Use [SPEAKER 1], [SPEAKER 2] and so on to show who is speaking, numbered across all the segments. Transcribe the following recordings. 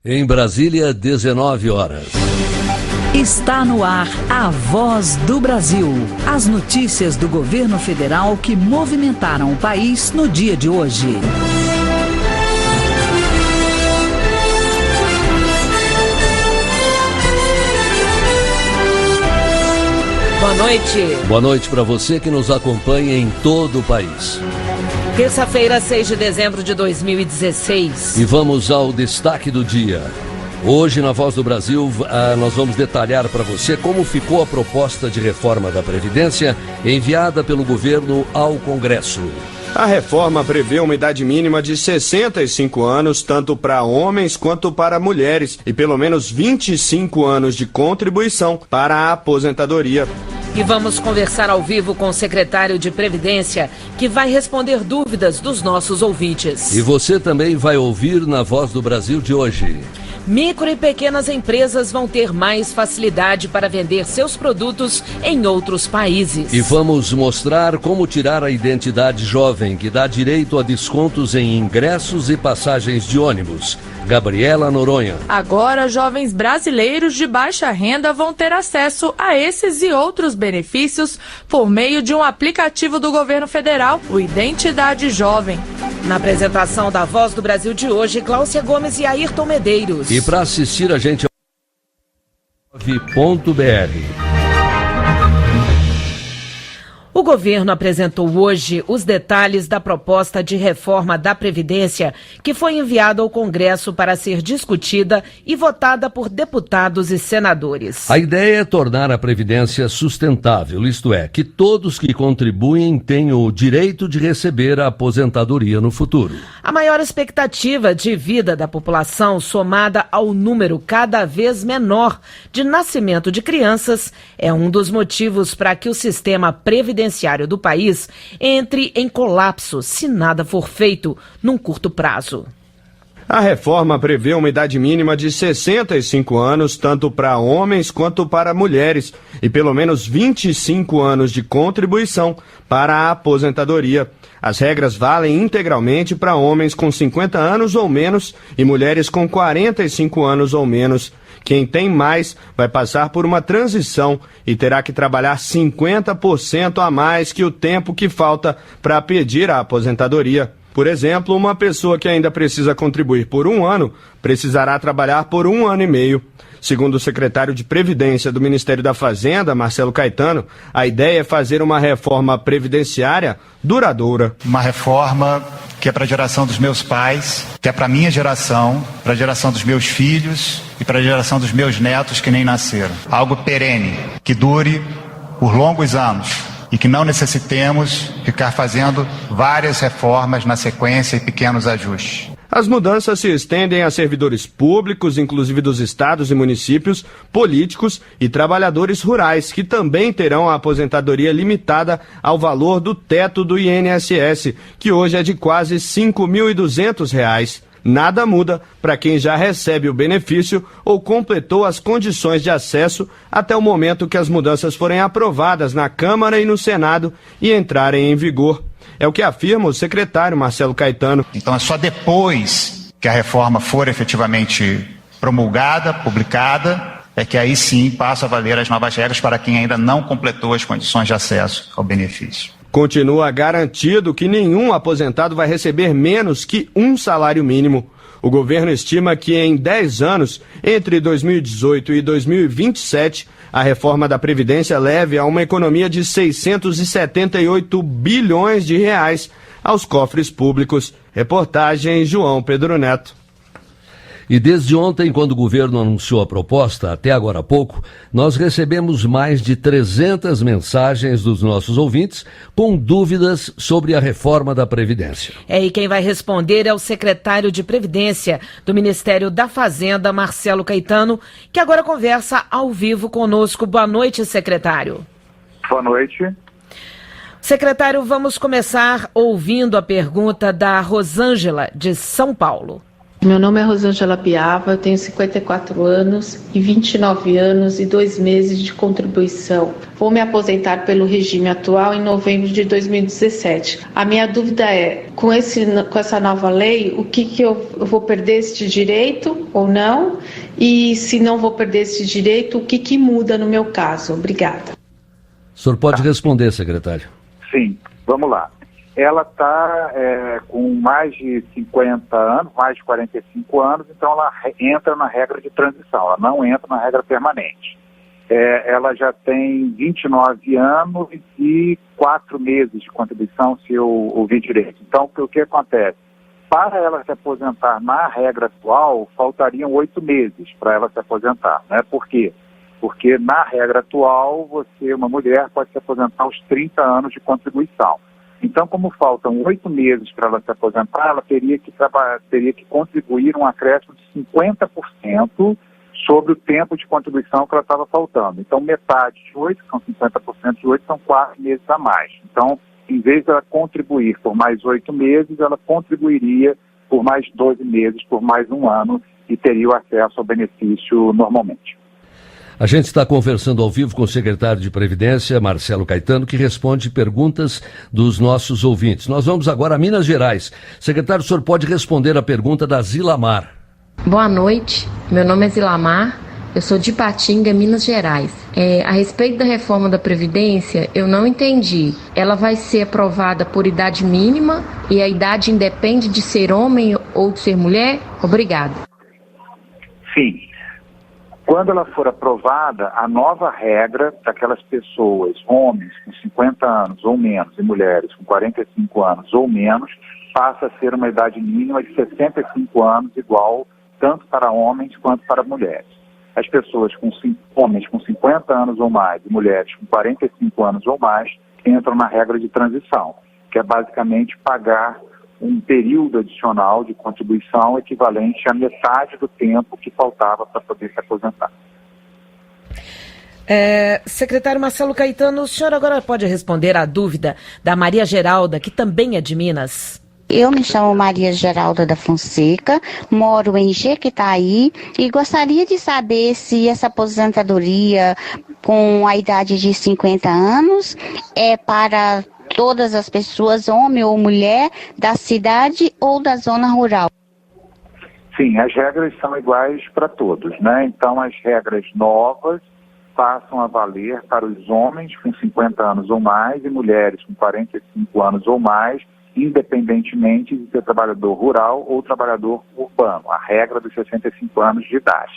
[SPEAKER 1] Em Brasília, 19 horas.
[SPEAKER 2] Está no ar a Voz do Brasil. As notícias do governo federal que movimentaram o país no dia de hoje.
[SPEAKER 3] Boa noite.
[SPEAKER 1] Boa noite para você que nos acompanha em todo o país.
[SPEAKER 3] Terça-feira, 6 de dezembro de 2016.
[SPEAKER 1] E vamos ao destaque do dia. Hoje, na Voz do Brasil, nós vamos detalhar para você como ficou a proposta de reforma da Previdência enviada pelo governo ao Congresso.
[SPEAKER 4] A reforma prevê uma idade mínima de 65 anos, tanto para homens quanto para mulheres, e pelo menos 25 anos de contribuição para a aposentadoria.
[SPEAKER 3] E vamos conversar ao vivo com o secretário de Previdência, que vai responder dúvidas dos nossos ouvintes.
[SPEAKER 1] E você também vai ouvir na Voz do Brasil de hoje.
[SPEAKER 3] Micro e pequenas empresas vão ter mais facilidade para vender seus produtos em outros países.
[SPEAKER 1] E vamos mostrar como tirar a identidade jovem, que dá direito a descontos em ingressos e passagens de ônibus. Gabriela Noronha.
[SPEAKER 5] Agora, jovens brasileiros de baixa renda vão ter acesso a esses e outros benefícios por meio de um aplicativo do governo federal, o Identidade Jovem.
[SPEAKER 3] Na apresentação da Voz do Brasil de hoje, Cláudia Gomes e Ayrton Medeiros.
[SPEAKER 1] E para assistir a gente .br.
[SPEAKER 3] O governo apresentou hoje os detalhes da proposta de reforma da Previdência que foi enviada ao Congresso para ser discutida e votada por deputados e senadores.
[SPEAKER 1] A ideia é tornar a Previdência sustentável, isto é, que todos que contribuem tenham o direito de receber a aposentadoria no futuro.
[SPEAKER 3] A maior expectativa de vida da população, somada ao número cada vez menor de nascimento de crianças, é um dos motivos para que o sistema previdenciário do país entre em colapso se nada for feito num curto prazo.
[SPEAKER 4] A reforma prevê uma idade mínima de 65 anos, tanto para homens quanto para mulheres, e pelo menos 25 anos de contribuição para a aposentadoria. As regras valem integralmente para homens com 50 anos ou menos e mulheres com 45 anos ou menos. Quem tem mais vai passar por uma transição e terá que trabalhar 50% a mais que o tempo que falta para pedir a aposentadoria. Por exemplo, uma pessoa que ainda precisa contribuir por 1 ano precisará trabalhar por 1 ano e meio. Segundo o secretário de Previdência do Ministério da Fazenda, Marcelo Caetano, a ideia é fazer uma reforma previdenciária duradoura.
[SPEAKER 6] Uma reforma que é para a geração dos meus pais, que é para a minha geração, para a geração dos meus filhos e para a geração dos meus netos que nem nasceram. Algo perene, que dure por longos anos e que não necessitemos ficar fazendo várias reformas na sequência e pequenos ajustes.
[SPEAKER 4] As mudanças se estendem a servidores públicos, inclusive dos estados e municípios, políticos e trabalhadores rurais, que também terão a aposentadoria limitada ao valor do teto do INSS, que hoje é de quase R$ 5.200. Nada muda para quem já recebe o benefício ou completou as condições de acesso até o momento que as mudanças forem aprovadas na Câmara e no Senado e entrarem em vigor. É o que afirma o secretário Marcelo Caetano.
[SPEAKER 6] Então é só depois que a reforma for efetivamente promulgada, publicada, é que aí sim passa a valer as novas regras para quem ainda não completou as condições de acesso ao benefício.
[SPEAKER 4] Continua garantido que nenhum aposentado vai receber menos que um salário mínimo. O governo estima que em 10 anos, entre 2018 e 2027, a reforma da Previdência leve a uma economia de 678 bilhões de reais aos cofres públicos. Reportagem João Pedro Neto.
[SPEAKER 1] E desde ontem, quando o governo anunciou a proposta, até agora há pouco, nós recebemos mais de 300 mensagens dos nossos ouvintes com dúvidas sobre a reforma da Previdência.
[SPEAKER 3] E quem vai responder é o secretário de Previdência do Ministério da Fazenda, Marcelo Caetano, que agora conversa ao vivo conosco. Boa noite, secretário.
[SPEAKER 7] Boa noite.
[SPEAKER 3] Secretário, vamos começar ouvindo a pergunta da Rosângela, de São Paulo.
[SPEAKER 7] Meu nome é Rosângela Piava, eu tenho 54 anos e 29 anos e 2 meses de contribuição. Vou me aposentar pelo regime atual em novembro de 2017. A minha dúvida é, com essa nova lei, o que eu vou perder este direito ou não? E se não vou perder esse direito, o que muda no meu caso? Obrigada.
[SPEAKER 1] O senhor pode responder, secretário.
[SPEAKER 8] Sim, vamos lá. Ela está com mais de 50 anos, mais de 45 anos, então ela entra na regra de transição, ela não entra na regra permanente. Ela já tem 29 anos e 4 meses de contribuição, se eu ouvi direito. Então, o que acontece? Para ela se aposentar na regra atual, faltariam 8 meses para ela se aposentar, né? Por quê? Porque na regra atual, uma mulher, pode se aposentar aos 30 anos de contribuição. Então, como faltam 8 meses para ela se aposentar, ela teria que contribuir um acréscimo de 50% sobre o tempo de contribuição que ela estava faltando. Então, metade de 8, são 50% de 8, são 4 meses a mais. Então, em vez de ela contribuir por mais 8 meses, ela contribuiria por mais 12 meses, por mais um ano, e teria o acesso ao benefício normalmente.
[SPEAKER 1] A gente está conversando ao vivo com o secretário de Previdência, Marcelo Caetano, que responde perguntas dos nossos ouvintes. Nós vamos agora a Minas Gerais. Secretário, o senhor pode responder a pergunta da Zilamar.
[SPEAKER 9] Boa noite, meu nome é Zilamar, eu sou de Ipatinga, Minas Gerais. A respeito da reforma da Previdência, eu não entendi. Ela vai ser aprovada por idade mínima e a idade independe de ser homem ou de ser mulher? Obrigada.
[SPEAKER 8] Sim. Quando ela for aprovada, a nova regra daquelas pessoas, homens com 50 anos ou menos e mulheres com 45 anos ou menos, passa a ser uma idade mínima de 65 anos, igual tanto para homens quanto para mulheres. As pessoas homens com 50 anos ou mais e mulheres com 45 anos ou mais entram na regra de transição, que é basicamente pagar um período adicional de contribuição equivalente à metade do tempo que faltava para poder se aposentar.
[SPEAKER 3] Secretário Marcelo Caetano, o senhor agora pode responder à dúvida da Maria Geralda, que também é de Minas.
[SPEAKER 10] Eu me chamo Maria Geralda da Fonseca, moro em Jequitaí e gostaria de saber se essa aposentadoria com a idade de 50 anos é para todas as pessoas, homem ou mulher, da cidade ou da zona rural.
[SPEAKER 8] Sim, as regras são iguais para todos, né? Então, as regras novas passam a valer para os homens com 50 anos ou mais e mulheres com 45 anos ou mais, independentemente de ser trabalhador rural ou trabalhador urbano, a regra dos 65 anos de idade.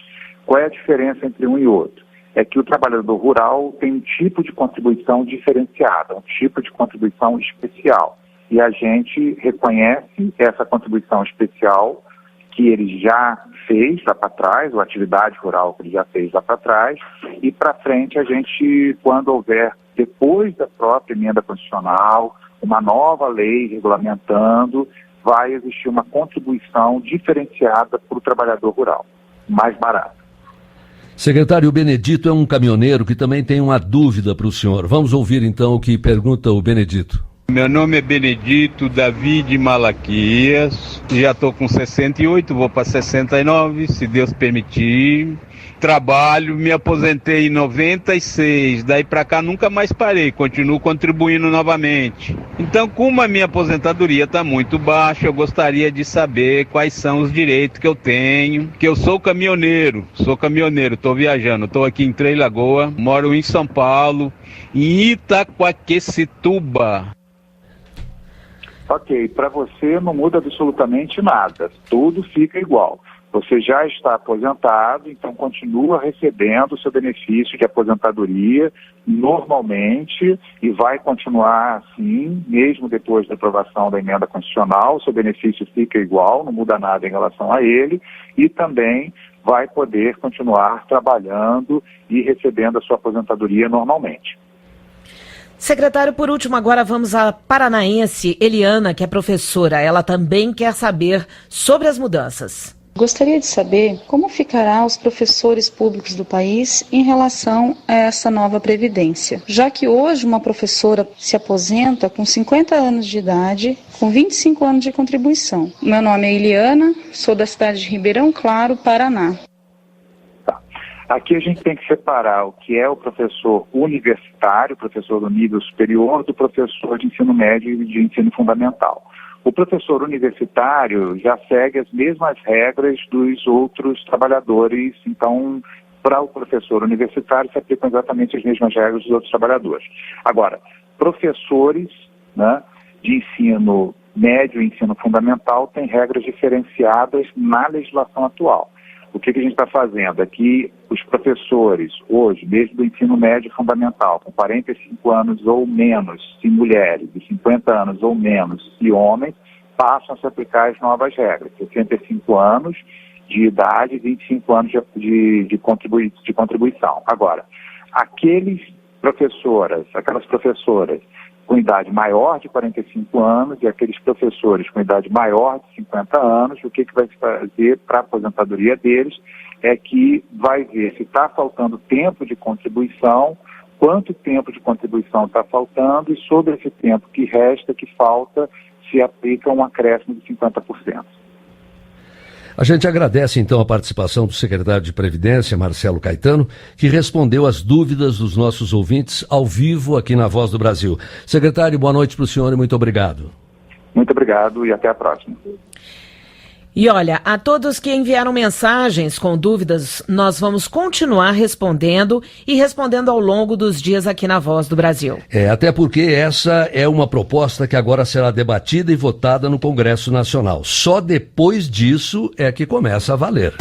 [SPEAKER 8] Qual é a diferença entre um e outro? É que o trabalhador rural tem um tipo de contribuição diferenciada, um tipo de contribuição especial. E a gente reconhece essa contribuição especial que ele já fez lá para trás, ou atividade rural que ele já fez lá para trás, e para frente a gente, quando houver, depois da própria emenda constitucional, uma nova lei regulamentando, vai existir uma contribuição diferenciada para o trabalhador rural, mais barato.
[SPEAKER 1] Secretário, o Benedito é um caminhoneiro que também tem uma dúvida para o senhor. Vamos ouvir então o que pergunta o Benedito.
[SPEAKER 11] Meu nome é Benedito Davi de Malaquias, já estou com 68, vou para 69, se Deus permitir. Trabalho, me aposentei em 96, daí para cá nunca mais parei, continuo contribuindo novamente. Então, como a minha aposentadoria está muito baixa, eu gostaria de saber quais são os direitos que eu tenho, que eu sou caminhoneiro, estou viajando, estou aqui em Três Lagoas, moro em São Paulo, em Itaquaquecetuba.
[SPEAKER 8] Ok, para você não muda absolutamente nada, tudo fica igual. Você já está aposentado, então continua recebendo o seu benefício de aposentadoria normalmente e vai continuar assim, mesmo depois da aprovação da emenda constitucional, o seu benefício fica igual, não muda nada em relação a ele, e também vai poder continuar trabalhando e recebendo a sua aposentadoria normalmente.
[SPEAKER 3] Secretário, por último, agora vamos à paranaense Eliana, que é professora. Ela também quer saber sobre as mudanças.
[SPEAKER 12] Gostaria de saber como ficará os professores públicos do país em relação a essa nova previdência, já que hoje uma professora se aposenta com 50 anos de idade, com 25 anos de contribuição. Meu nome é Eliana, sou da cidade de Ribeirão Claro, Paraná.
[SPEAKER 8] Aqui a gente tem que separar o que é o professor universitário, professor do nível superior, do professor de ensino médio e de ensino fundamental. O professor universitário já segue as mesmas regras dos outros trabalhadores, então, para o professor universitário se aplicam exatamente as mesmas regras dos outros trabalhadores. Agora, professores, né, de ensino médio e ensino fundamental têm regras diferenciadas na legislação atual. O que a gente está fazendo é que os professores, hoje, desde o ensino médio fundamental, com 45 anos ou menos, se mulheres, e 50 anos ou menos, se homens, passam a se aplicar as novas regras. 65 anos de idade e 25 anos de contribuição. Agora, aquelas professoras com idade maior de 45 anos e aqueles professores com idade maior de 50 anos, o que vai fazer para a aposentadoria deles é que vai ver se está faltando tempo de contribuição, quanto tempo de contribuição está faltando e sobre esse tempo que resta, que falta, se aplica um acréscimo de 50%.
[SPEAKER 1] A gente agradece, então, a participação do secretário de Previdência, Marcelo Caetano, que respondeu às dúvidas dos nossos ouvintes ao vivo aqui na Voz do Brasil. Secretário, boa noite para o senhor e muito obrigado.
[SPEAKER 8] Muito obrigado e até a próxima.
[SPEAKER 3] E olha, a todos que enviaram mensagens com dúvidas, nós vamos continuar respondendo e respondendo ao longo dos dias aqui na Voz do Brasil.
[SPEAKER 1] Até porque essa é uma proposta que agora será debatida e votada no Congresso Nacional. Só depois disso é que começa a valer.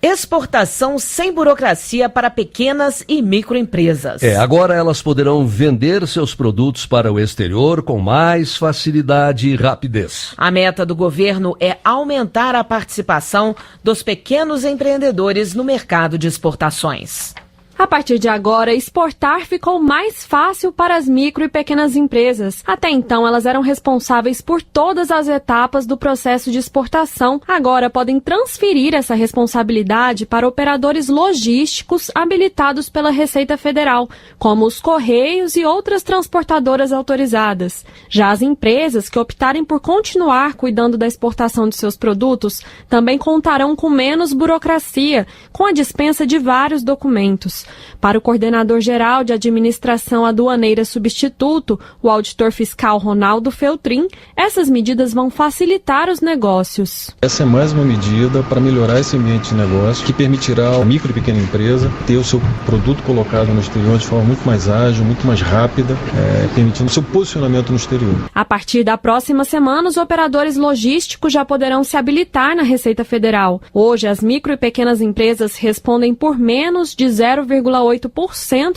[SPEAKER 3] Exportação sem burocracia para pequenas e microempresas.
[SPEAKER 1] Agora elas poderão vender seus produtos para o exterior com mais facilidade e rapidez.
[SPEAKER 3] A meta do governo é aumentar a participação dos pequenos empreendedores no mercado de exportações.
[SPEAKER 13] A partir de agora, exportar ficou mais fácil para as micro e pequenas empresas. Até então, elas eram responsáveis por todas as etapas do processo de exportação. Agora, podem transferir essa responsabilidade para operadores logísticos habilitados pela Receita Federal, como os Correios e outras transportadoras autorizadas. Já as empresas que optarem por continuar cuidando da exportação de seus produtos também contarão com menos burocracia, com a dispensa de vários documentos. Para o coordenador-geral de Administração Aduaneira Substituto, o auditor fiscal Ronaldo Feltrin, essas medidas vão facilitar os negócios.
[SPEAKER 14] Essa é mais uma medida para melhorar esse ambiente de negócio, que permitirá à micro e pequena empresa ter o seu produto colocado no exterior de forma muito mais ágil, muito mais rápida, permitindo o seu posicionamento no exterior.
[SPEAKER 13] A partir da próxima semana, os operadores logísticos já poderão se habilitar na Receita Federal. Hoje, as micro e pequenas empresas respondem por menos de 0,8%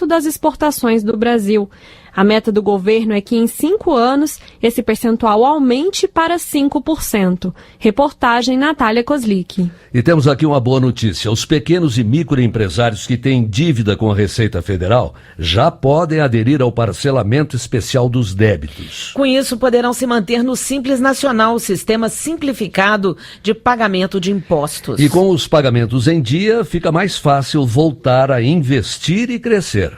[SPEAKER 13] das exportações do Brasil. A meta do governo é que em 5 anos esse percentual aumente para 5%. Reportagem Natália Kozlik.
[SPEAKER 1] E temos aqui uma boa notícia. Os pequenos e microempresários que têm dívida com a Receita Federal já podem aderir ao parcelamento especial dos débitos.
[SPEAKER 3] Com isso, poderão se manter no Simples Nacional, o sistema simplificado de pagamento de impostos.
[SPEAKER 1] E com os pagamentos em dia, fica mais fácil voltar a investir e crescer.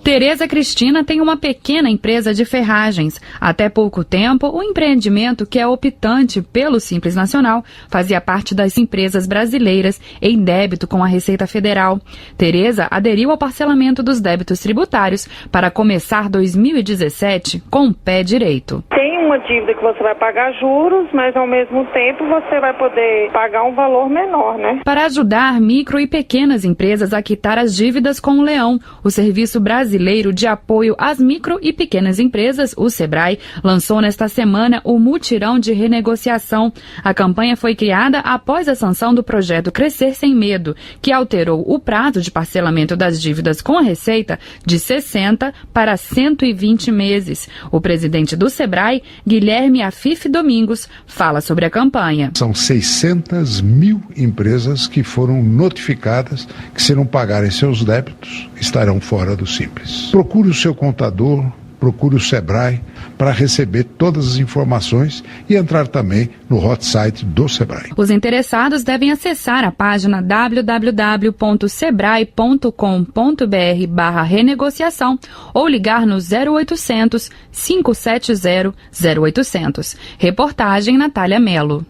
[SPEAKER 15] Tereza Cristina tem uma pequena empresa de ferragens. Até pouco tempo, o empreendimento, que é optante pelo Simples Nacional, fazia parte das empresas brasileiras em débito com a Receita Federal. Tereza aderiu ao parcelamento dos débitos tributários para começar 2017 com o pé direito.
[SPEAKER 16] Tem uma dívida que você vai pagar juros, mas ao mesmo tempo você vai poder pagar um valor menor, né?
[SPEAKER 15] Para ajudar micro e pequenas empresas a quitar as dívidas com o Leão, o Serviço Brasileiro de Apoio às Micro e Pequenas Empresas, o SEBRAE, lançou nesta semana o Mutirão de Renegociação. A campanha foi criada após a sanção do projeto Crescer Sem Medo, que alterou o prazo de parcelamento das dívidas com a Receita de 60 para 120 meses. O presidente do SEBRAE, Guilherme Afif Domingos, fala sobre a campanha.
[SPEAKER 17] São 600 mil empresas que foram notificadas que, se não pagarem seus débitos, estarão fora do Simples. Procure o seu contador, procure o Sebrae para receber todas as informações e entrar também no hot site do Sebrae.
[SPEAKER 15] Os interessados devem acessar a página www.sebrae.com.br/renegociação ou ligar no 0800 570 0800. Reportagem Natália Mello.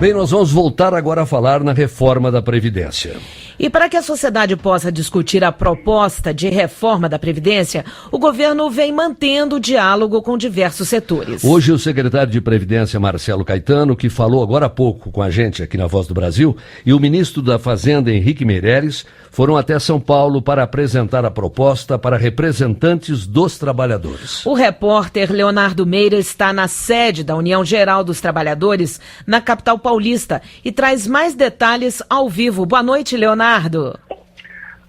[SPEAKER 1] Bem, nós vamos voltar agora a falar na reforma da Previdência.
[SPEAKER 3] E para que a sociedade possa discutir a proposta de reforma da Previdência, o governo vem mantendo o diálogo com diversos setores.
[SPEAKER 1] Hoje, o secretário de Previdência, Marcelo Caetano, que falou agora há pouco com a gente aqui na Voz do Brasil, e o ministro da Fazenda, Henrique Meirelles, foram até São Paulo para apresentar a proposta para representantes dos trabalhadores.
[SPEAKER 3] O repórter Leonardo Meira está na sede da União Geral dos Trabalhadores, na capital paulista, e traz mais detalhes ao vivo. Boa noite, Leonardo.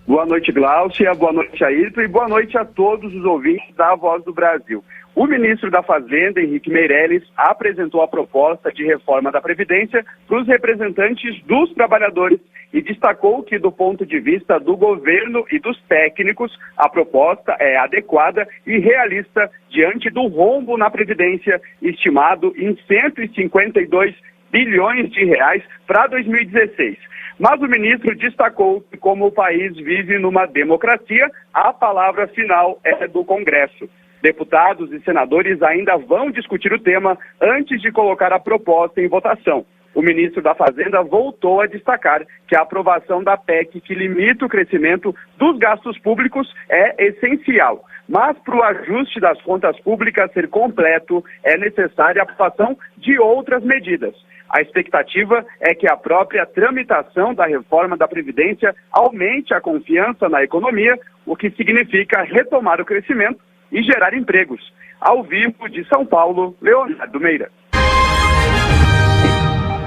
[SPEAKER 18] Boa noite, Gláucia, boa noite, Ayrton, e boa noite a todos os ouvintes da Voz do Brasil. O ministro da Fazenda, Henrique Meirelles, apresentou a proposta de reforma da Previdência para os representantes dos trabalhadores e destacou que, do ponto de vista do governo e dos técnicos, a proposta é adequada e realista diante do rombo na Previdência, estimado em 152 bilhões de reais para 2016. Mas o ministro destacou que, como o país vive numa democracia, a palavra final é do Congresso. Deputados e senadores ainda vão discutir o tema antes de colocar a proposta em votação. O ministro da Fazenda voltou a destacar que a aprovação da PEC que limita o crescimento dos gastos públicos é essencial. Mas para o ajuste das contas públicas ser completo, é necessária a aprovação de outras medidas. A expectativa é que a própria tramitação da reforma da Previdência aumente a confiança na economia, o que significa retomar o crescimento e gerar empregos. Ao vivo de São Paulo, Leonardo Meira.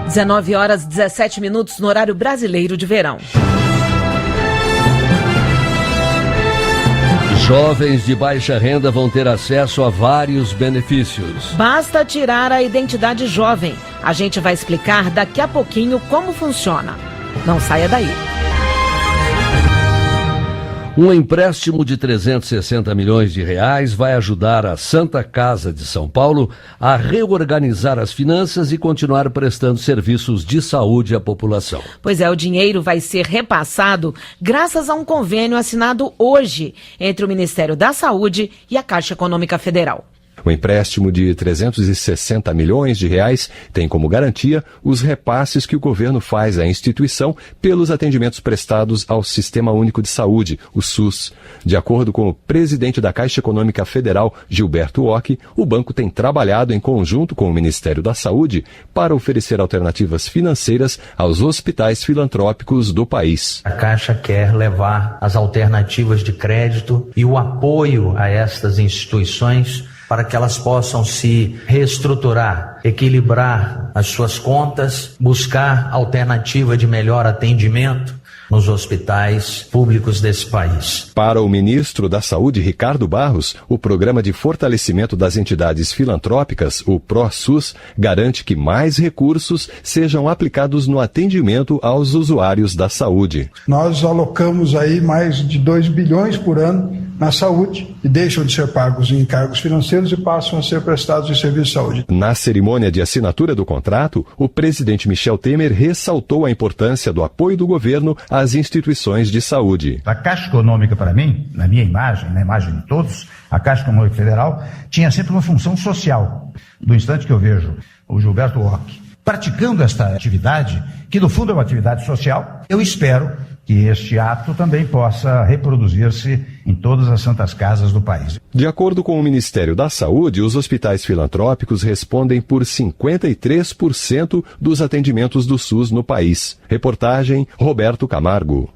[SPEAKER 3] 19h17 no horário brasileiro de verão.
[SPEAKER 1] Jovens de baixa renda vão ter acesso a vários benefícios.
[SPEAKER 3] Basta tirar a identidade jovem. A gente vai explicar daqui a pouquinho como funciona. Não saia daí.
[SPEAKER 1] Um empréstimo de 360 milhões de reais vai ajudar a Santa Casa de São Paulo a reorganizar as finanças e continuar prestando serviços de saúde à população.
[SPEAKER 3] Pois é, o dinheiro vai ser repassado graças a um convênio assinado hoje entre o Ministério da Saúde e a Caixa Econômica Federal.
[SPEAKER 19] O empréstimo de 360 milhões de reais tem como garantia os repasses que o governo faz à instituição pelos atendimentos prestados ao Sistema Único de Saúde, o SUS. De acordo com o presidente da Caixa Econômica Federal, Gilberto Ock, o banco tem trabalhado em conjunto com o Ministério da Saúde para oferecer alternativas financeiras aos hospitais filantrópicos do país.
[SPEAKER 20] A Caixa quer levar as alternativas de crédito e o apoio a estas instituições para que elas possam se reestruturar, equilibrar as suas contas, buscar alternativa de melhor atendimento nos hospitais públicos desse país.
[SPEAKER 19] Para o ministro da Saúde, Ricardo Barros, o Programa de Fortalecimento das Entidades Filantrópicas, o ProSUS, garante que mais recursos sejam aplicados no atendimento aos usuários da saúde.
[SPEAKER 21] Nós alocamos aí mais de 2 bilhões por ano na saúde e deixam de ser pagos em encargos financeiros e passam a ser prestados em serviços de saúde.
[SPEAKER 19] Na cerimônia de assinatura do contrato, o presidente Michel Temer ressaltou a importância do apoio do governo às instituições de saúde.
[SPEAKER 22] A Caixa Econômica, para mim, na minha imagem, na imagem de todos, a Caixa Econômica Federal tinha sempre uma função social. Do instante que eu vejo o Gilberto Ock praticando esta atividade, que no fundo é uma atividade social, eu espero que este ato também possa reproduzir-se em todas as santas casas do país.
[SPEAKER 19] De acordo com o Ministério da Saúde, os hospitais filantrópicos respondem por 53% dos atendimentos do SUS no país. Reportagem Roberto Camargo.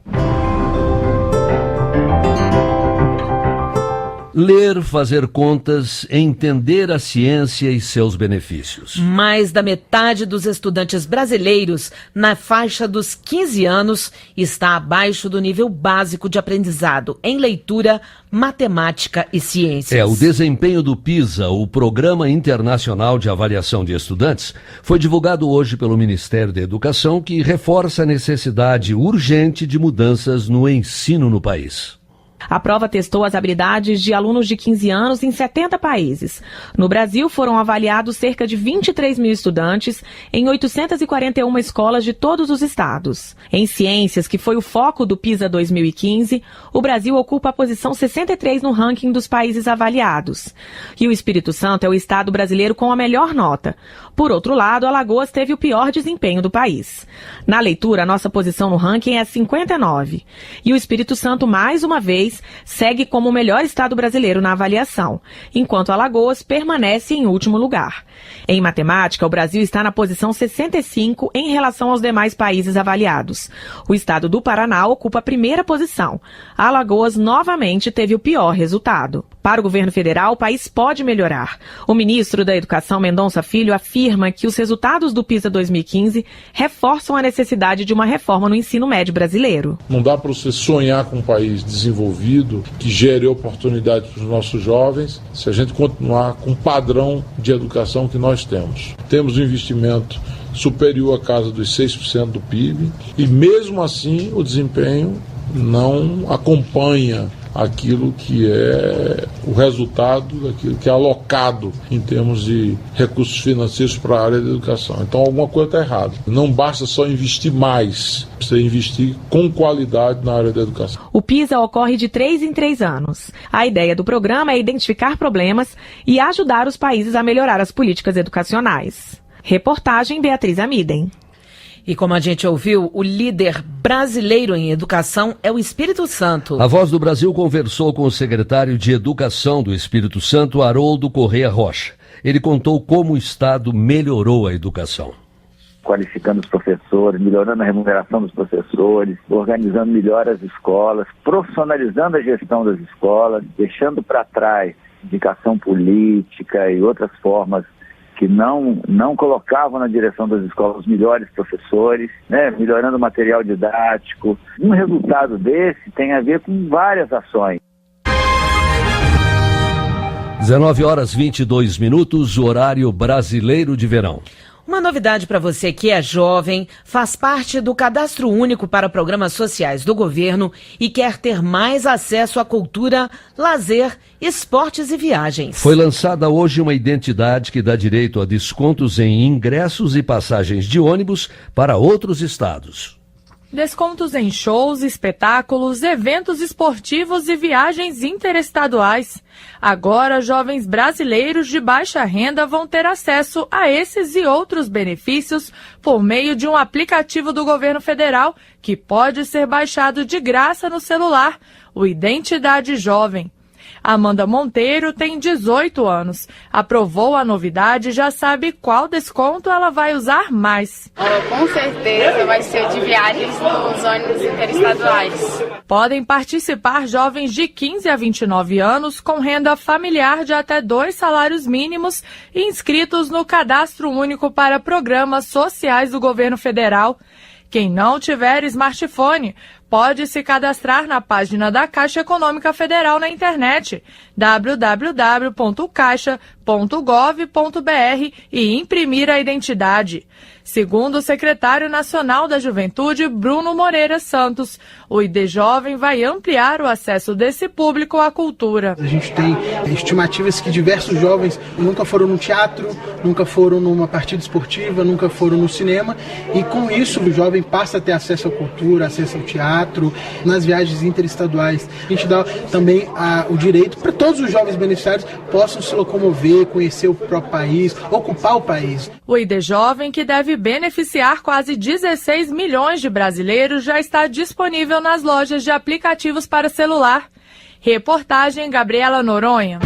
[SPEAKER 1] Ler, fazer contas, entender a ciência e seus benefícios.
[SPEAKER 3] Mais da metade dos estudantes brasileiros, na faixa dos 15 anos, está abaixo do nível básico de aprendizado em leitura, matemática e ciências.
[SPEAKER 1] O desempenho do PISA, o Programa Internacional de Avaliação de Estudantes, foi divulgado hoje pelo Ministério da Educação, que reforça a necessidade urgente de mudanças no ensino no país.
[SPEAKER 2] A prova testou as habilidades de alunos de 15 anos em 70 países. No Brasil, foram avaliados cerca de 23 mil estudantes em 841 escolas de todos os estados. Em ciências, que foi o foco do PISA 2015, o Brasil ocupa a posição 63 no ranking dos países avaliados. E o Espírito Santo é o estado brasileiro com a melhor nota. Por outro lado, Alagoas teve o pior desempenho do país. Na leitura, a nossa posição no ranking é 59. E o Espírito Santo, mais uma vez, segue como o melhor estado brasileiro na avaliação, enquanto Alagoas permanece em último lugar. Em matemática, o Brasil está na posição 65 em relação aos demais países avaliados. O estado do Paraná ocupa a primeira posição. Alagoas novamente teve o pior resultado. Para o governo federal, o país pode melhorar. O ministro da Educação, Mendonça Filho, afirma que os resultados do PISA 2015 reforçam a necessidade de uma reforma no ensino médio brasileiro.
[SPEAKER 5] Não dá para você sonhar com um país desenvolvido, que gere oportunidade para os nossos jovens, se a gente continuar com o padrão de educação que nós temos. Temos um investimento superior à casa dos 6% do PIB e, mesmo assim, o desempenho não acompanha aquilo que é o resultado daquilo que é alocado em termos de recursos financeiros para a área da educação. Então alguma coisa está errada. Não basta só investir mais, precisa investir com qualidade na área da educação.
[SPEAKER 2] O PISA ocorre de 3 em 3 anos. A ideia do programa é identificar problemas e ajudar os países a melhorar as políticas educacionais. Reportagem Beatriz Amiden.
[SPEAKER 3] E como a gente ouviu, o líder brasileiro em educação é o Espírito Santo.
[SPEAKER 1] A Voz do Brasil conversou com o secretário de Educação do Espírito Santo, Haroldo Corrêa Rocha. Ele contou como o Estado melhorou a educação.
[SPEAKER 23] Qualificando os professores, melhorando a remuneração dos professores, organizando melhor as escolas, profissionalizando a gestão das escolas, deixando para trás indicação política e outras formas que não colocavam na direção das escolas os melhores professores, né, melhorando o material didático. Um resultado desse tem a ver com várias ações.
[SPEAKER 1] 19h22, horário brasileiro de verão.
[SPEAKER 3] Uma novidade para você que é jovem, faz parte do Cadastro Único para Programas Sociais do Governo e quer ter mais acesso à cultura, lazer, esportes e viagens.
[SPEAKER 1] Foi lançada hoje uma identidade que dá direito a descontos em ingressos e passagens de ônibus para outros estados.
[SPEAKER 13] Descontos em shows, espetáculos, eventos esportivos e viagens interestaduais. Agora, jovens brasileiros de baixa renda vão ter acesso a esses e outros benefícios por meio de um aplicativo do governo federal que pode ser baixado de graça no celular, o Identidade Jovem. Amanda Monteiro tem 18 anos. Aprovou a novidade e já sabe qual desconto ela vai usar mais.
[SPEAKER 24] Com certeza vai ser de viagens nos ônibus interestaduais.
[SPEAKER 13] Podem participar jovens de 15 a 29 anos com renda familiar de até 2 salários mínimos e inscritos no Cadastro Único para Programas Sociais do Governo Federal. Quem não tiver smartphone pode se cadastrar na página da Caixa Econômica Federal na internet, www.caixa.gov.br, e imprimir a identidade. Segundo o secretário nacional da Juventude, Bruno Moreira Santos, o ID Jovem vai ampliar o acesso desse público à cultura.
[SPEAKER 25] A gente tem estimativas que diversos jovens nunca foram no teatro, nunca foram numa partida esportiva, nunca foram no cinema, e com isso o jovem passa a ter acesso à cultura, acesso ao teatro, nas viagens interestaduais. A gente dá também o direito para todos os jovens beneficiários possam se locomover, conhecer o próprio país, ocupar o país.
[SPEAKER 13] O ID Jovem, que deve beneficiar quase 16 milhões de brasileiros, já está disponível nas lojas de aplicativos para celular. Reportagem Gabriela Noronha.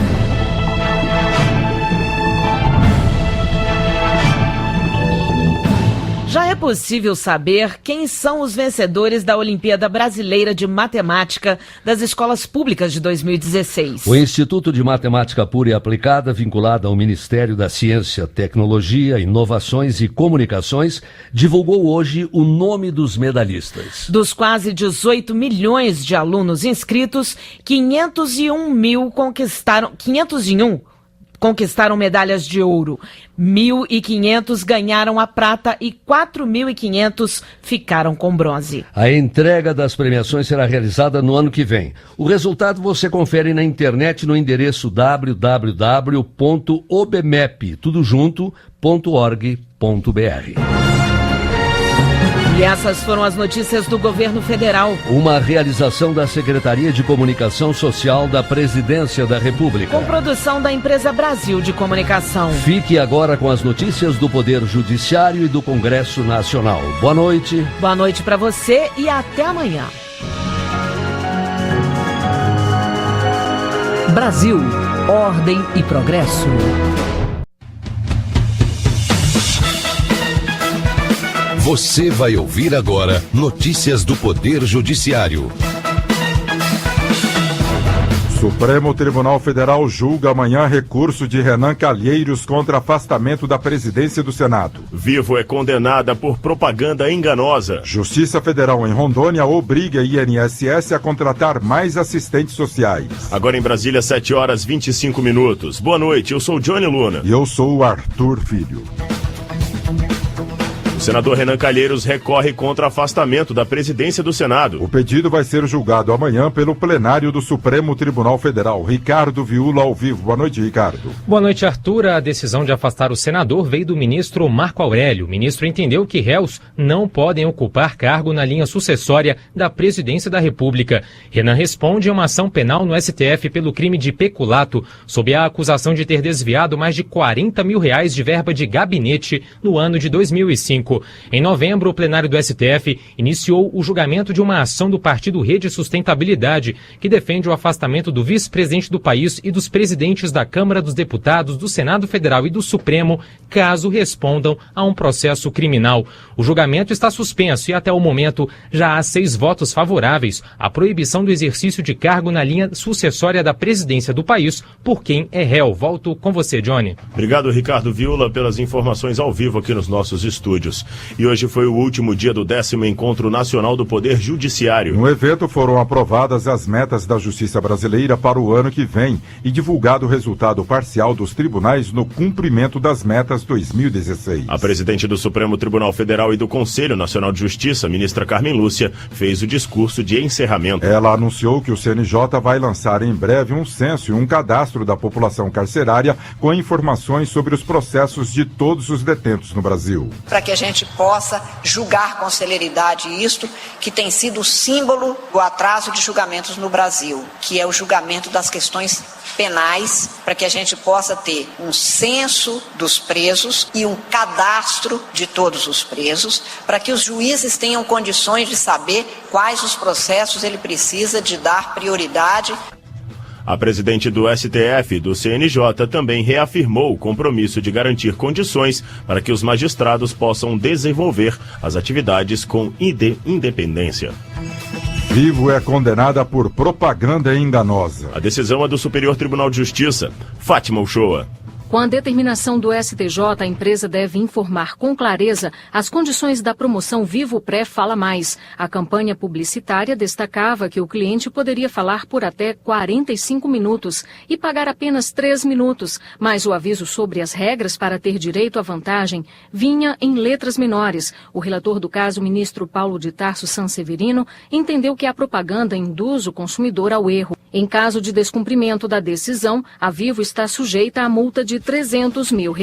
[SPEAKER 3] Já é possível saber quem são os vencedores da Olimpíada Brasileira de Matemática das Escolas Públicas de 2016.
[SPEAKER 1] O Instituto de Matemática Pura e Aplicada, vinculado ao Ministério da Ciência, Tecnologia, Inovações e Comunicações, divulgou hoje o nome dos medalhistas.
[SPEAKER 3] Dos quase 18 milhões de alunos inscritos, 501 conquistaram medalhas de ouro. 1.500 ganharam a prata e 4.500 ficaram com bronze.
[SPEAKER 1] A entrega das premiações será realizada no ano que vem. O resultado você confere na internet no endereço www.obmep.org.br.
[SPEAKER 3] E essas foram as notícias do governo federal.
[SPEAKER 1] Uma realização da Secretaria de Comunicação Social da Presidência da República.
[SPEAKER 3] Com produção da Empresa Brasil de Comunicação.
[SPEAKER 1] Fique agora com as notícias do Poder Judiciário e do Congresso Nacional. Boa noite.
[SPEAKER 3] Boa noite para você e até amanhã.
[SPEAKER 4] Brasil, ordem e progresso.
[SPEAKER 6] Você vai ouvir agora notícias do Poder Judiciário.
[SPEAKER 7] Supremo Tribunal Federal julga amanhã recurso de Renan Calheiros contra afastamento da presidência do Senado.
[SPEAKER 9] Vivo é condenada por propaganda enganosa.
[SPEAKER 7] Justiça Federal em Rondônia obriga a INSS a contratar mais assistentes sociais.
[SPEAKER 9] Agora em Brasília, 7h25. Boa noite, eu sou Johnny Luna.
[SPEAKER 7] E eu sou o Arthur Filho.
[SPEAKER 9] O senador Renan Calheiros recorre contra afastamento da presidência do Senado.
[SPEAKER 7] O pedido vai ser julgado amanhã pelo plenário do Supremo Tribunal Federal. Ricardo Viúla ao vivo. Boa noite, Ricardo.
[SPEAKER 10] Boa noite, Arthur. A decisão de afastar o senador veio do ministro Marco Aurélio. O ministro entendeu que réus não podem ocupar cargo na linha sucessória da presidência da República. Renan responde a uma ação penal no STF pelo crime de peculato, sob a acusação de ter desviado mais de R$40 mil de verba de gabinete no ano de 2005. Em novembro, o plenário do STF iniciou o julgamento de uma ação do partido Rede Sustentabilidade, que defende o afastamento do vice-presidente do país e dos presidentes da Câmara dos Deputados, do Senado Federal e do Supremo, caso respondam a um processo criminal. O julgamento está suspenso e, até o momento, já há 6 votos favoráveis à proibição do exercício de cargo na linha sucessória da presidência do país por quem é réu. Volto com você, Johnny.
[SPEAKER 9] Obrigado, Ricardo Viúla, pelas informações ao vivo aqui nos nossos estúdios. E hoje foi o último dia do 10º Encontro Nacional do Poder Judiciário.
[SPEAKER 7] No evento foram aprovadas as metas da Justiça Brasileira para o ano que vem e divulgado o resultado parcial dos tribunais no cumprimento das metas 2016.
[SPEAKER 9] A presidente do Supremo Tribunal Federal e do Conselho Nacional de Justiça, ministra Carmen Lúcia, fez o discurso de encerramento.
[SPEAKER 7] Ela anunciou que o CNJ vai lançar em breve um censo e um cadastro da população carcerária com informações sobre os processos de todos os detentos no Brasil.
[SPEAKER 26] Para que a gente possa julgar com celeridade isto, que tem sido o símbolo do atraso de julgamentos no Brasil, que é o julgamento das questões penais, para que a gente possa ter um censo dos presos e um cadastro de todos os presos, para que os juízes tenham condições de saber quais os processos ele precisa de dar prioridade.
[SPEAKER 9] A presidente do STF e do CNJ também reafirmou o compromisso de garantir condições para que os magistrados possam desenvolver as atividades com independência.
[SPEAKER 7] Vivo é condenada por propaganda enganosa.
[SPEAKER 9] A decisão é do Superior Tribunal de Justiça. Fátima Uchoa.
[SPEAKER 27] Com a determinação do STJ, a empresa deve informar com clareza as condições da promoção Vivo Pré Fala Mais. A campanha publicitária destacava que o cliente poderia falar por até 45 minutos e pagar apenas 3 minutos, mas o aviso sobre as regras para ter direito à vantagem vinha em letras menores. O relator do caso, o ministro Paulo de Tarso Sanseverino, entendeu que a propaganda induz o consumidor ao erro. Em caso de descumprimento da decisão, a Vivo está sujeita à multa de R$300 mil.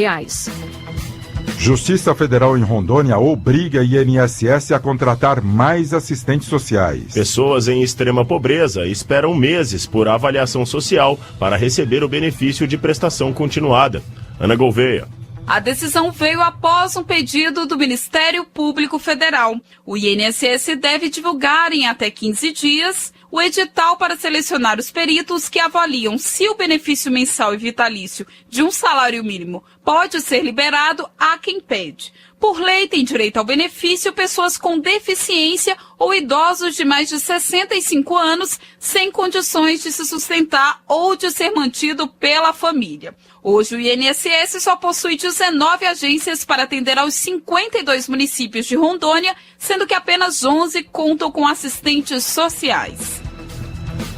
[SPEAKER 7] Justiça Federal em Rondônia obriga a INSS a contratar mais assistentes sociais.
[SPEAKER 9] Pessoas em extrema pobreza esperam meses por avaliação social para receber o benefício de prestação continuada. Ana Gouveia.
[SPEAKER 28] A decisão veio após um pedido do Ministério Público Federal. O INSS deve divulgar em até 15 dias o edital para selecionar os peritos que avaliam se o benefício mensal e vitalício de um salário mínimo pode ser liberado a quem pede. Por lei, tem direito ao benefício pessoas com deficiência ou idosos de mais de 65 anos sem condições de se sustentar ou de ser mantido pela família. Hoje, o INSS só possui 19 agências para atender aos 52 municípios de Rondônia, sendo que apenas 11 contam com assistentes sociais.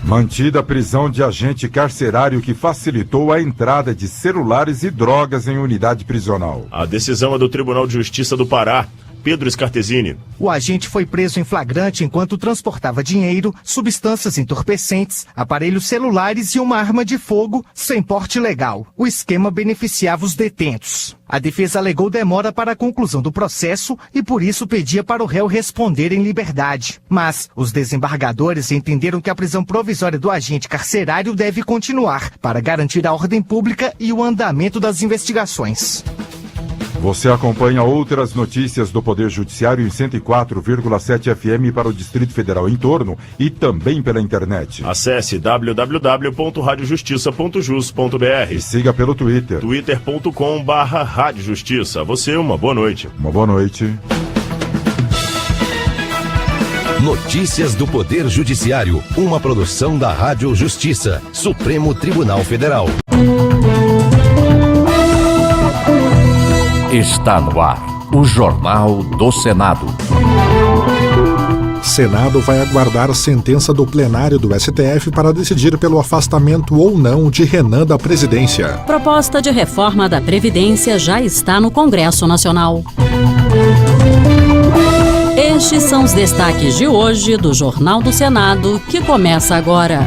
[SPEAKER 7] Mantida a prisão de agente carcerário que facilitou a entrada de celulares e drogas em unidade prisional.
[SPEAKER 9] A decisão é do Tribunal de Justiça do Pará. Pedro Scartesini.
[SPEAKER 8] O agente foi preso em flagrante enquanto transportava dinheiro, substâncias entorpecentes, aparelhos celulares e uma arma de fogo sem porte legal. O esquema beneficiava os detentos. A defesa alegou demora para a conclusão do processo e por isso pedia para o réu responder em liberdade. Mas os desembargadores entenderam que a prisão provisória do agente carcerário deve continuar para garantir a ordem pública e o andamento das investigações.
[SPEAKER 7] Você acompanha outras notícias do Poder Judiciário em 104,7 FM para o Distrito Federal em torno e também pela internet.
[SPEAKER 9] Acesse www.radiojustiça.jus.br
[SPEAKER 7] e siga pelo Twitter.
[SPEAKER 9] twitter.com/radiojustiça. Você, uma boa noite.
[SPEAKER 7] Uma boa noite.
[SPEAKER 6] Notícias do Poder Judiciário, uma produção da Rádio Justiça, Supremo Tribunal Federal.
[SPEAKER 11] Está no ar, o Jornal do Senado.
[SPEAKER 12] Senado vai aguardar a sentença do plenário do STF para decidir pelo afastamento ou não de Renan da presidência.
[SPEAKER 14] Proposta de reforma da Previdência já está no Congresso Nacional. Estes são os destaques de hoje do Jornal do Senado, que começa agora.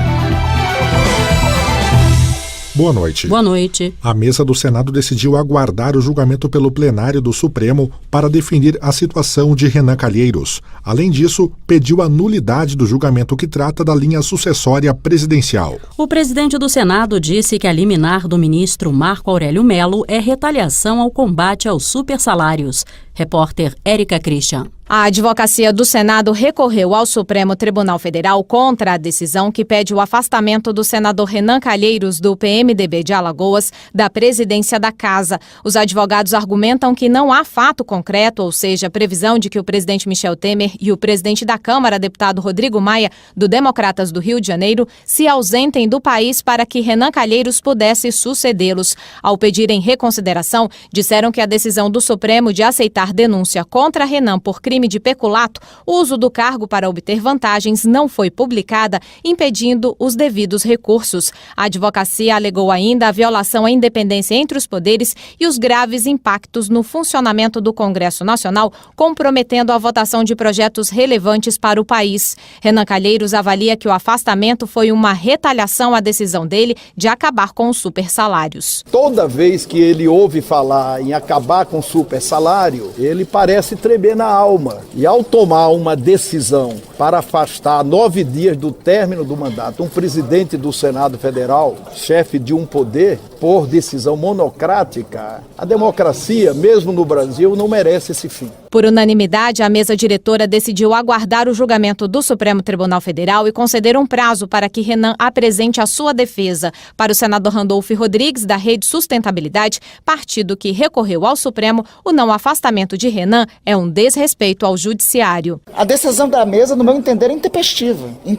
[SPEAKER 12] Boa noite.
[SPEAKER 14] Boa noite.
[SPEAKER 12] A mesa do Senado decidiu aguardar o julgamento pelo plenário do Supremo para definir a situação de Renan Calheiros. Além disso, pediu a nulidade do julgamento que trata da linha sucessória presidencial.
[SPEAKER 14] O presidente do Senado disse que a liminar do ministro Marco Aurélio Mello é retaliação ao combate aos supersalários. Repórter Érica Christian.
[SPEAKER 15] A Advocacia do Senado recorreu ao Supremo Tribunal Federal contra a decisão que pede o afastamento do senador Renan Calheiros, do PMDB de Alagoas, da presidência da Casa. Os advogados argumentam que não há fato concreto, ou seja, previsão de que o presidente Michel Temer e o presidente da Câmara, deputado Rodrigo Maia, do Democratas do Rio de Janeiro, se ausentem do país para que Renan Calheiros pudesse sucedê-los. Ao pedirem reconsideração, disseram que a decisão do Supremo de aceitar denúncia contra Renan por crime de peculato, uso do cargo para obter vantagens, não foi publicada, impedindo os devidos recursos. A advocacia alegou ainda a violação à independência entre os poderes e os graves impactos no funcionamento do Congresso Nacional, comprometendo a votação de projetos relevantes para o país. Renan Calheiros avalia que o afastamento foi uma retaliação à decisão dele de acabar com os supersalários.
[SPEAKER 16] Toda vez que ele ouve falar em acabar com o supersalário, ele parece tremer na alma. E ao tomar uma decisão para afastar 9 dias do término do mandato um presidente do Senado Federal, chefe de um poder, por decisão monocrática, a democracia, mesmo no Brasil, não merece esse fim.
[SPEAKER 15] Por unanimidade, a mesa diretora decidiu aguardar o julgamento do Supremo Tribunal Federal e conceder um prazo para que Renan apresente a sua defesa. Para o senador Randolfo Rodrigues, da Rede Sustentabilidade, partido que recorreu ao Supremo, o não afastamento de Renan é um desrespeito ao judiciário.
[SPEAKER 17] A decisão da mesa, no meu entender, é intempestiva e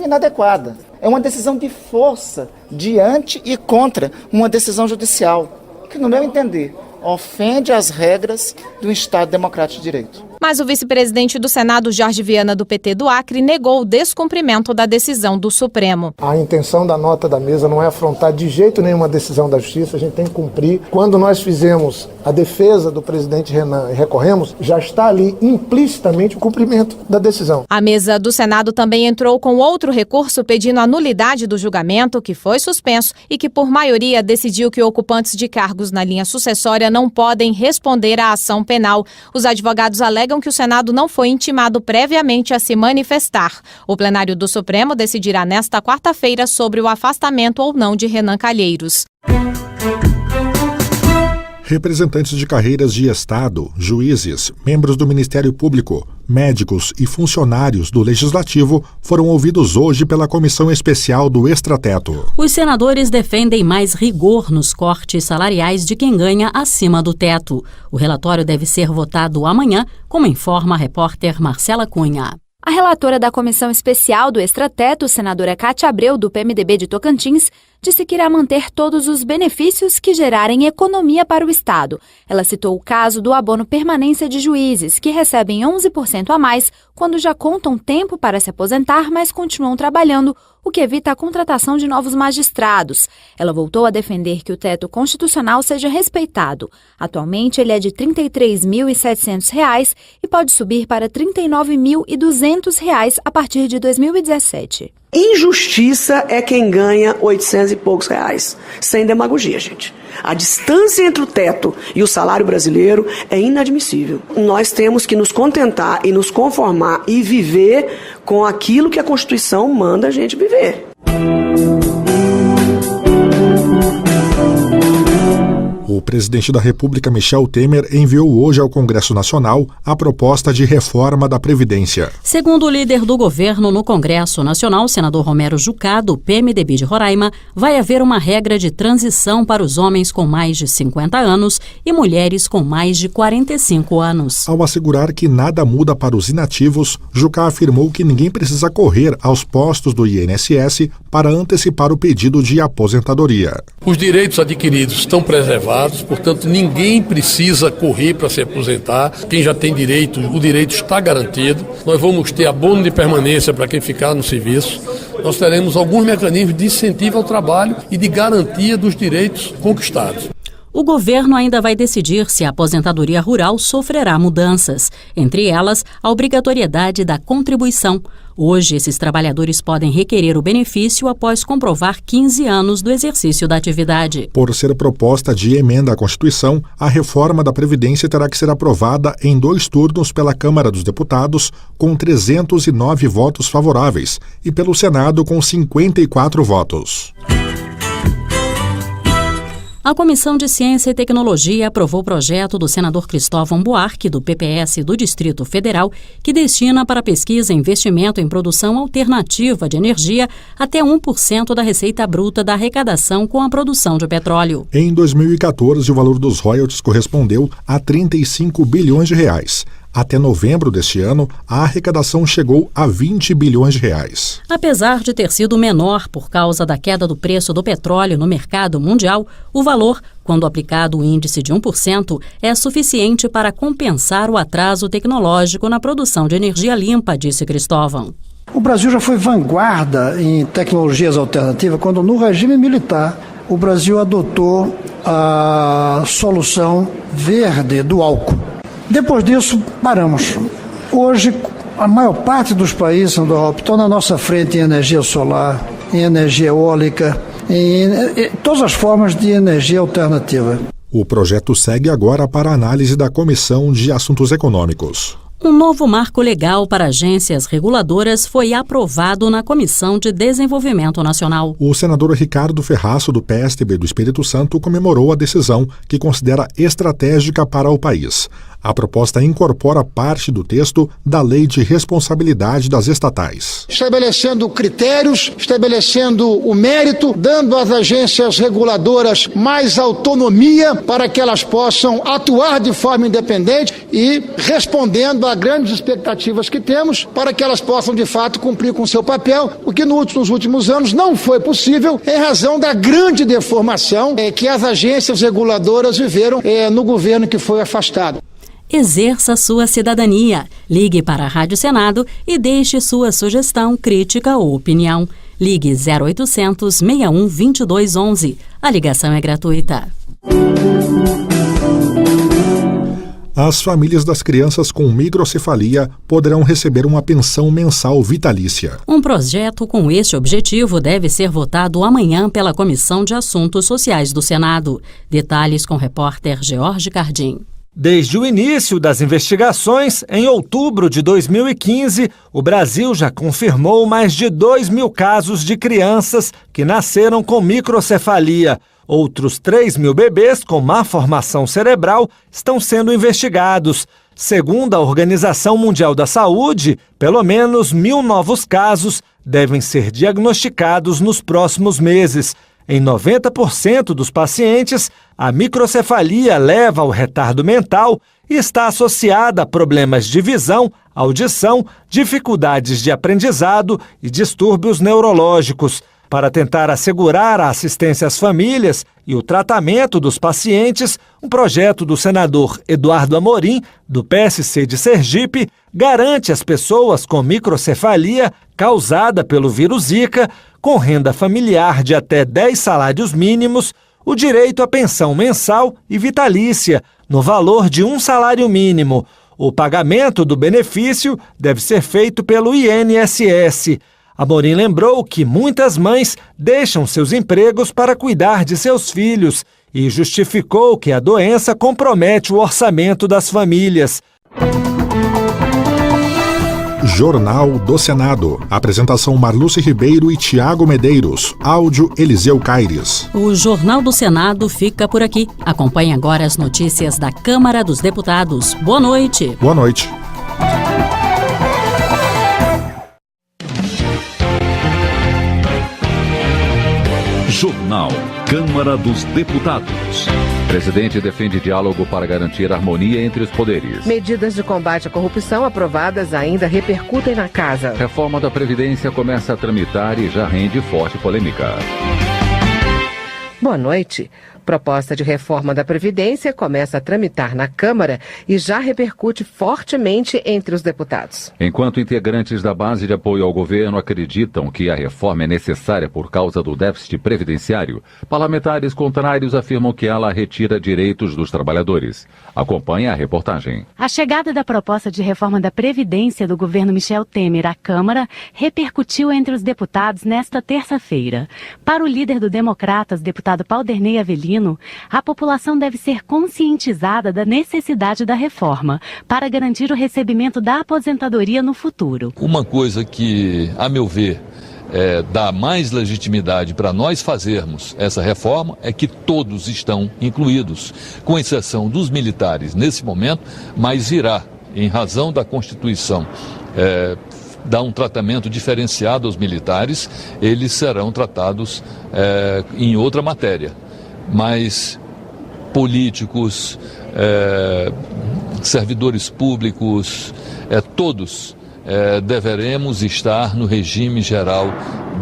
[SPEAKER 17] inadequada. É uma decisão de força diante e contra uma decisão judicial, que, no meu entender, ofende as regras do Estado Democrático de Direito.
[SPEAKER 15] Mas o vice-presidente do Senado, Jorge Viana, do PT do Acre, negou o descumprimento da decisão do Supremo.
[SPEAKER 18] A intenção da nota da mesa não é afrontar de jeito nenhum uma decisão da Justiça, a gente tem que cumprir. Quando nós fizemos a defesa do presidente Renan e recorremos, já está ali implicitamente o cumprimento da decisão.
[SPEAKER 15] A mesa do Senado também entrou com outro recurso pedindo a nulidade do julgamento, que foi suspenso e que, por maioria, decidiu que ocupantes de cargos na linha sucessória não podem responder à ação penal. Os advogados alegam que o Senado não foi intimado previamente a se manifestar. O plenário do Supremo decidirá nesta quarta-feira sobre o afastamento ou não de Renan Calheiros.
[SPEAKER 12] Representantes de carreiras de Estado, juízes, membros do Ministério Público, médicos e funcionários do Legislativo foram ouvidos hoje pela Comissão Especial do Extrateto.
[SPEAKER 14] Os senadores defendem mais rigor nos cortes salariais de quem ganha acima do teto. O relatório deve ser votado amanhã, como informa a repórter Marcela Cunha.
[SPEAKER 29] A relatora da Comissão Especial do Extrateto, senadora Cátia Abreu, do PMDB de Tocantins,
[SPEAKER 2] disse que irá manter todos os benefícios que gerarem economia para o Estado. Ela citou o caso do abono permanência de juízes, que recebem 11% a mais quando já contam tempo para se aposentar, mas continuam trabalhando, o que evita a contratação de novos magistrados. Ela voltou a defender que o teto constitucional seja respeitado. Atualmente, ele é de R$ 33.700 e pode subir para R$ 39.200 a partir de 2017.
[SPEAKER 5] Injustiça é quem ganha R$ 800 e poucos reais. Sem demagogia, gente. A distância entre o teto e o salário brasileiro é inadmissível. Nós temos que nos contentar e nos conformar e viver com aquilo que a Constituição manda a gente viver.
[SPEAKER 12] O presidente da República, Michel Temer, enviou hoje ao Congresso Nacional a proposta de reforma da Previdência.
[SPEAKER 14] Segundo o líder do governo no Congresso Nacional, senador Romero Jucá, do PMDB de Roraima, vai haver uma regra de transição para os homens com mais de 50 anos e mulheres com mais de 45 anos.
[SPEAKER 12] Ao assegurar que nada muda para os inativos, Jucá afirmou que ninguém precisa correr aos postos do INSS para antecipar o pedido de aposentadoria.
[SPEAKER 19] Os direitos adquiridos estão preservados, portanto, ninguém precisa correr para se aposentar. Quem já tem direito, o direito está garantido. Nós vamos ter abono de permanência para quem ficar no serviço. Nós teremos alguns mecanismos de incentivo ao trabalho e de garantia dos direitos conquistados.
[SPEAKER 14] O governo ainda vai decidir se a aposentadoria rural sofrerá mudanças, entre elas a obrigatoriedade da contribuição. Hoje, esses trabalhadores podem requerer o benefício após comprovar 15 anos do exercício da atividade.
[SPEAKER 12] Por ser proposta de emenda à Constituição, a reforma da Previdência terá que ser aprovada em 2 turnos pela Câmara dos Deputados, com 309 votos favoráveis, e pelo Senado, com 54 votos.
[SPEAKER 14] A Comissão de Ciência e Tecnologia aprovou o projeto do senador Cristóvão Buarque, do PPS do Distrito Federal, que destina para pesquisa e investimento em produção alternativa de energia até 1% da receita bruta da arrecadação com a produção de petróleo.
[SPEAKER 12] Em 2014, o valor dos royalties correspondeu a 35 bilhões de reais. Até novembro deste ano, a arrecadação chegou a 20 bilhões de reais.
[SPEAKER 14] Apesar de ter sido menor por causa da queda do preço do petróleo no mercado mundial, o valor, quando aplicado o índice de 1%, é suficiente para compensar o atraso tecnológico na produção de energia limpa, disse Cristóvão.
[SPEAKER 20] O Brasil já foi vanguarda em tecnologias alternativas quando, no regime militar, o Brasil adotou a solução verde do álcool. Depois disso, paramos. Hoje, a maior parte dos países estão na nossa frente em energia solar, em energia eólica, em todas as formas de energia alternativa.
[SPEAKER 12] O projeto segue agora para a análise da Comissão de Assuntos Econômicos.
[SPEAKER 14] Um novo marco legal para agências reguladoras foi aprovado na Comissão de Desenvolvimento Nacional.
[SPEAKER 12] O senador Ricardo Ferraço, do PSDB do Espírito Santo, comemorou a decisão, que considera estratégica para o país. A proposta incorpora parte do texto da Lei de Responsabilidade das Estatais.
[SPEAKER 21] Estabelecendo critérios, estabelecendo o mérito, dando às agências reguladoras mais autonomia para que elas possam atuar de forma independente e respondendo a grandes expectativas que temos para que elas possam de fato cumprir com seu papel, o que nos últimos anos não foi possível em razão da grande deformação que as agências reguladoras viveram no governo que foi afastado.
[SPEAKER 14] Exerça sua cidadania. Ligue para a Rádio Senado e deixe sua sugestão, crítica ou opinião. Ligue 0800 61 2211. A ligação é gratuita.
[SPEAKER 12] As famílias das crianças com microcefalia poderão receber uma pensão mensal vitalícia.
[SPEAKER 14] Um projeto com este objetivo deve ser votado amanhã pela Comissão de Assuntos Sociais do Senado. Detalhes com o repórter George Cardim.
[SPEAKER 22] Desde o início das investigações, em outubro de 2015, o Brasil já confirmou mais de 2.000 casos de crianças que nasceram com microcefalia. Outros 3.000 bebês com má formação cerebral estão sendo investigados. Segundo a Organização Mundial da Saúde, pelo menos 1.000 novos casos devem ser diagnosticados nos próximos meses. Em 90% dos pacientes, a microcefalia leva ao retardo mental e está associada a problemas de visão, audição, dificuldades de aprendizado e distúrbios neurológicos. Para tentar assegurar a assistência às famílias e o tratamento dos pacientes, um projeto do senador Eduardo Amorim, do PSC de Sergipe, garante às pessoas com microcefalia causada pelo vírus Zika, com renda familiar de até 10 salários mínimos, o direito à pensão mensal e vitalícia, no valor de 1 salário mínimo. O pagamento do benefício deve ser feito pelo INSS. Amorim lembrou que muitas mães deixam seus empregos para cuidar de seus filhos e justificou que a doença compromete o orçamento das famílias.
[SPEAKER 12] Jornal do Senado. Apresentação Marluce Ribeiro e Tiago Medeiros. Áudio Eliseu Caires.
[SPEAKER 14] O Jornal do Senado fica por aqui. Acompanhe agora as notícias da Câmara dos Deputados. Boa noite.
[SPEAKER 12] Boa noite.
[SPEAKER 11] Jornal Câmara dos Deputados. Presidente defende diálogo para garantir harmonia entre os poderes.
[SPEAKER 1] Medidas de combate à corrupção aprovadas ainda repercutem na casa.
[SPEAKER 11] Reforma da Previdência começa a tramitar e já rende forte polêmica.
[SPEAKER 1] Boa noite. Proposta de reforma da Previdência começa a tramitar na Câmara e já repercute fortemente entre os deputados.
[SPEAKER 11] Enquanto integrantes da base de apoio ao governo acreditam que a reforma é necessária por causa do déficit previdenciário, parlamentares contrários afirmam que ela retira direitos dos trabalhadores. Acompanhe a reportagem.
[SPEAKER 3] A chegada da proposta de reforma da Previdência do governo Michel Temer à Câmara repercutiu entre os deputados nesta terça-feira. Para o líder do Democratas, deputado Paulderney Avelino, a população deve ser conscientizada da necessidade da reforma para garantir o recebimento da aposentadoria no futuro.
[SPEAKER 4] Uma coisa que, a meu ver, dá mais legitimidade para nós fazermos essa reforma é que todos estão incluídos, com exceção dos militares nesse momento, mas irá, em razão da Constituição, dar um tratamento diferenciado aos militares, eles serão tratados em outra matéria. Mas políticos, servidores públicos, todos deveremos estar no regime geral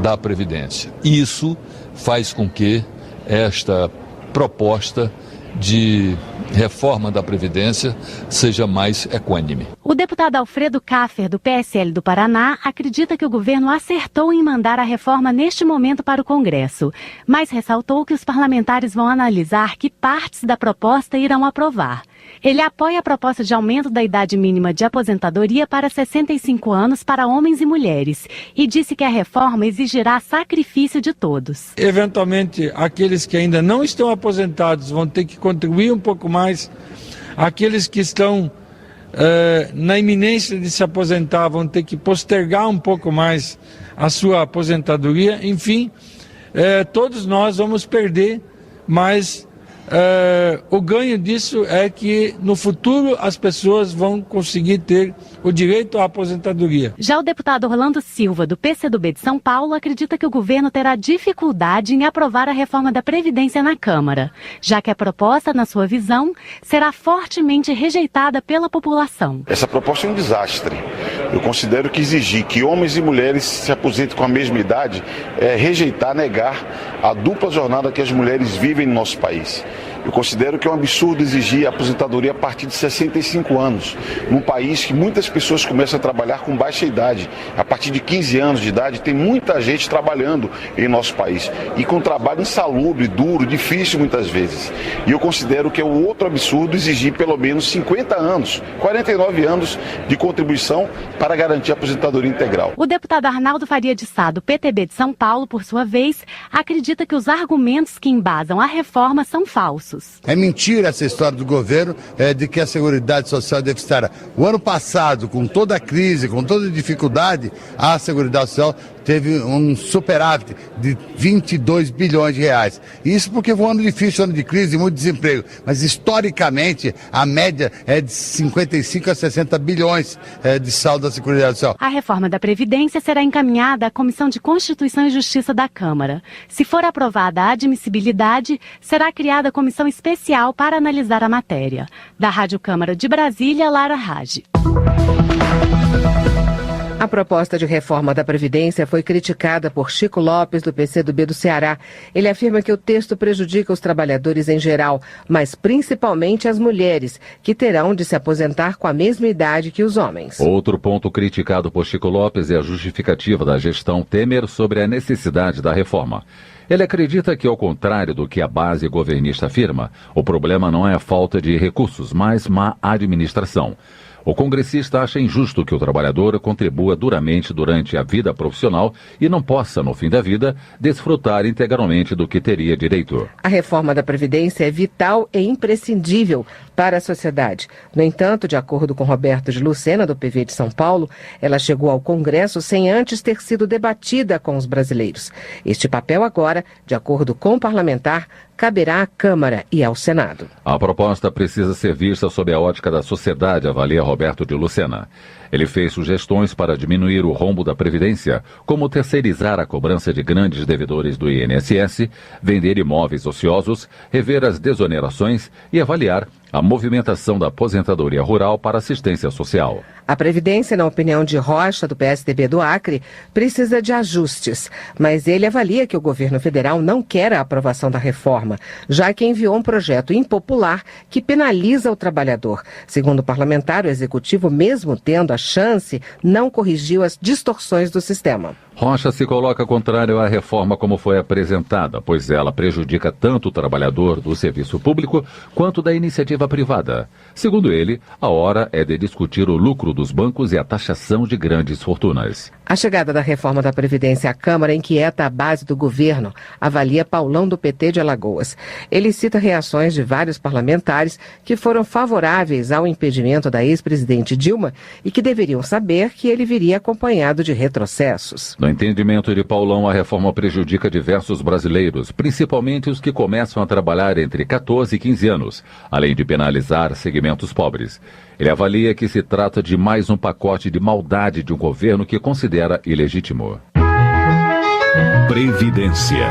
[SPEAKER 4] da Previdência. Isso faz com que esta proposta de reforma da Previdência seja mais equânime.
[SPEAKER 3] O deputado Alfredo Kaffer, do PSL do Paraná, acredita que o governo acertou em mandar a reforma neste momento para o Congresso, mas ressaltou que os parlamentares vão analisar que partes da proposta irão aprovar. Ele apoia a proposta de aumento da idade mínima de aposentadoria para 65 anos para homens e mulheres e disse que a reforma exigirá sacrifício de todos.
[SPEAKER 10] Eventualmente, aqueles que ainda não estão aposentados vão ter que contribuir um pouco mais, aqueles que estão na iminência de se aposentar vão ter que postergar um pouco mais a sua aposentadoria, enfim, todos nós vamos perder, mas o ganho disso é que no futuro as pessoas vão conseguir ter o direito à aposentadoria.
[SPEAKER 3] Já o deputado Orlando Silva, do PCdoB de São Paulo, acredita que o governo terá dificuldade em aprovar a reforma da Previdência na Câmara, já que a proposta, na sua visão, será fortemente rejeitada pela população.
[SPEAKER 13] Essa proposta é um desastre. Eu considero que exigir que homens e mulheres se aposentem com a mesma idade é rejeitar, negar a dupla jornada que as mulheres vivem no nosso país. Eu considero que é um absurdo exigir a aposentadoria a partir de 65 anos, num país que muitas pessoas começam a trabalhar com baixa idade. A partir de 15 anos de idade tem muita gente trabalhando em nosso país e com trabalho insalubre, duro, difícil muitas vezes. E eu considero que é um outro absurdo exigir pelo menos 50 anos, 49 anos de contribuição para garantir a aposentadoria integral.
[SPEAKER 3] O deputado Arnaldo Faria de Sá, do PTB de São Paulo, por sua vez, acredita que os argumentos que embasam a reforma são falsos.
[SPEAKER 23] É mentira essa história do governo de que a Seguridade Social é deficitária. O ano passado, com toda a crise, com toda a dificuldade, a Seguridade Social teve um superávit de 22 bilhões de reais. Isso porque foi um ano difícil, um ano de crise e muito desemprego. Mas, historicamente, a média é de 55 a 60 bilhões de saldo da Seguridade Social.
[SPEAKER 3] A reforma da Previdência será encaminhada à Comissão de Constituição e Justiça da Câmara. Se for aprovada a admissibilidade, será criada a comissão especial para analisar a matéria. Da Rádio Câmara de Brasília, Lara Rage.
[SPEAKER 1] A proposta de reforma da Previdência foi criticada por Chico Lopes, do PCdoB do Ceará. Ele afirma que o texto prejudica os trabalhadores em geral, mas principalmente as mulheres, que terão de se aposentar com a mesma idade que os homens.
[SPEAKER 11] Outro ponto criticado por Chico Lopes é a justificativa da gestão Temer sobre a necessidade da reforma. Ele acredita que, ao contrário do que a base governista afirma, o problema não é a falta de recursos, mas má administração. O congressista acha injusto que o trabalhador contribua duramente durante a vida profissional e não possa, no fim da vida, desfrutar integralmente do que teria direito.
[SPEAKER 1] A reforma da Previdência é vital e imprescindível para a sociedade. No entanto, de acordo com Roberto de Lucena, do PV de São Paulo, ela chegou ao Congresso sem antes ter sido debatida com os brasileiros. Este papel agora, de acordo com o parlamentar, caberá à Câmara e ao Senado.
[SPEAKER 11] A proposta precisa ser vista sob a ótica da sociedade, avalia Roberto de Lucena. Ele fez sugestões para diminuir o rombo da Previdência, como terceirizar a cobrança de grandes devedores do INSS, vender imóveis ociosos, rever as desonerações e avaliar a movimentação da aposentadoria rural para assistência social.
[SPEAKER 1] A Previdência, na opinião de Rocha, do PSDB do Acre, precisa de ajustes, mas ele avalia que o governo federal não quer a aprovação da reforma, já que enviou um projeto impopular que penaliza o trabalhador. Segundo o parlamentar, o executivo, mesmo tendo a chance, não corrigiu as distorções do sistema.
[SPEAKER 11] Rocha se coloca contrário à reforma como foi apresentada, pois ela prejudica tanto o trabalhador do serviço público quanto da iniciativa privada. Segundo ele, a hora é de discutir o lucro dos bancos e a taxação de grandes fortunas.
[SPEAKER 1] A chegada da reforma da Previdência à Câmara inquieta a base do governo, avalia Paulão, do PT de Alagoas. Ele cita reações de vários parlamentares que foram favoráveis ao impedimento da ex-presidente Dilma e que deveriam saber que ele viria acompanhado de retrocessos.
[SPEAKER 11] No entendimento de Paulão, a reforma prejudica diversos brasileiros, principalmente os que começam a trabalhar entre 14 e 15 anos, além de penalizar segmentos pobres. Ele avalia que se trata de mais um pacote de maldade de um governo que considera ilegítimo.
[SPEAKER 6] Previdência.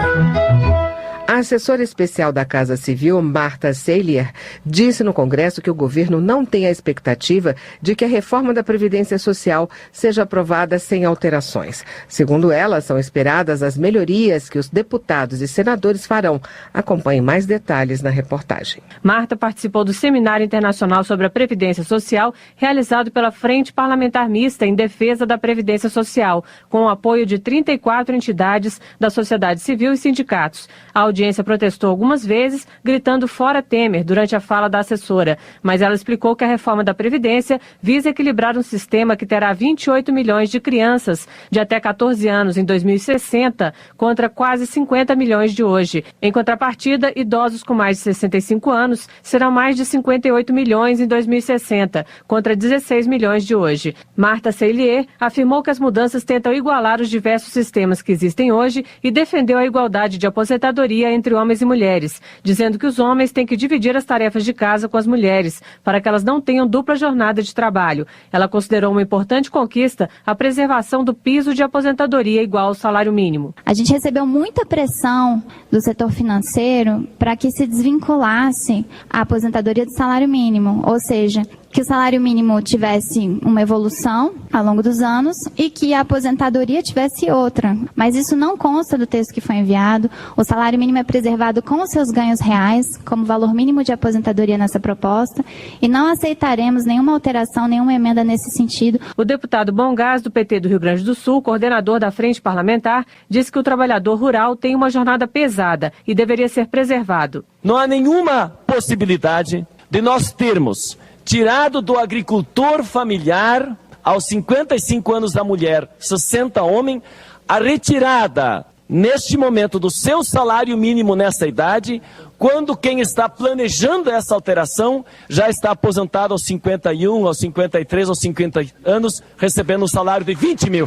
[SPEAKER 1] A assessora especial da Casa Civil, Marta Seilier, disse no Congresso que o governo não tem a expectativa de que a reforma da Previdência Social seja aprovada sem alterações. Segundo ela, são esperadas as melhorias que os deputados e senadores farão. Acompanhe mais detalhes na reportagem.
[SPEAKER 7] Marta participou do Seminário Internacional sobre a Previdência Social, realizado pela Frente Parlamentar Mista em Defesa da Previdência Social, com o apoio de 34 entidades da sociedade civil e sindicatos. A audiência protestou algumas vezes, gritando fora Temer durante a fala da assessora, mas ela explicou que a reforma da Previdência visa equilibrar um sistema que terá 28 milhões de crianças de até 14 anos em 2060 contra quase 50 milhões de hoje. Em contrapartida, idosos com mais de 65 anos serão mais de 58 milhões em 2060 contra 16 milhões de hoje. Marta Seilier afirmou que as mudanças tentam igualar os diversos sistemas que existem hoje e defendeu a igualdade de aposentadoria entre homens e mulheres, dizendo que os homens têm que dividir as tarefas de casa com as mulheres, para que elas não tenham dupla jornada de trabalho. Ela considerou uma importante conquista a preservação do piso de aposentadoria igual ao salário mínimo.
[SPEAKER 8] A gente recebeu muita pressão do setor financeiro para que se desvinculasse a aposentadoria do salário mínimo, ou seja, que o salário mínimo tivesse uma evolução ao longo dos anos e que a aposentadoria tivesse outra. Mas isso não consta do texto que foi enviado. O salário mínimo é preservado com os seus ganhos reais, como valor mínimo de aposentadoria nessa proposta, e não aceitaremos nenhuma alteração, nenhuma emenda nesse sentido.
[SPEAKER 7] O deputado Bongás, do PT do Rio Grande do Sul, coordenador da Frente Parlamentar, disse que o trabalhador rural tem uma jornada pesada e deveria ser preservado.
[SPEAKER 9] Não há nenhuma possibilidade de nós termos tirado do agricultor familiar, aos 55 anos da mulher, 60 homem, a retirada, neste momento, do seu salário mínimo nessa idade, quando quem está planejando essa alteração já está aposentado aos 51, aos 53, aos 50 anos, recebendo um salário de R$20 mil.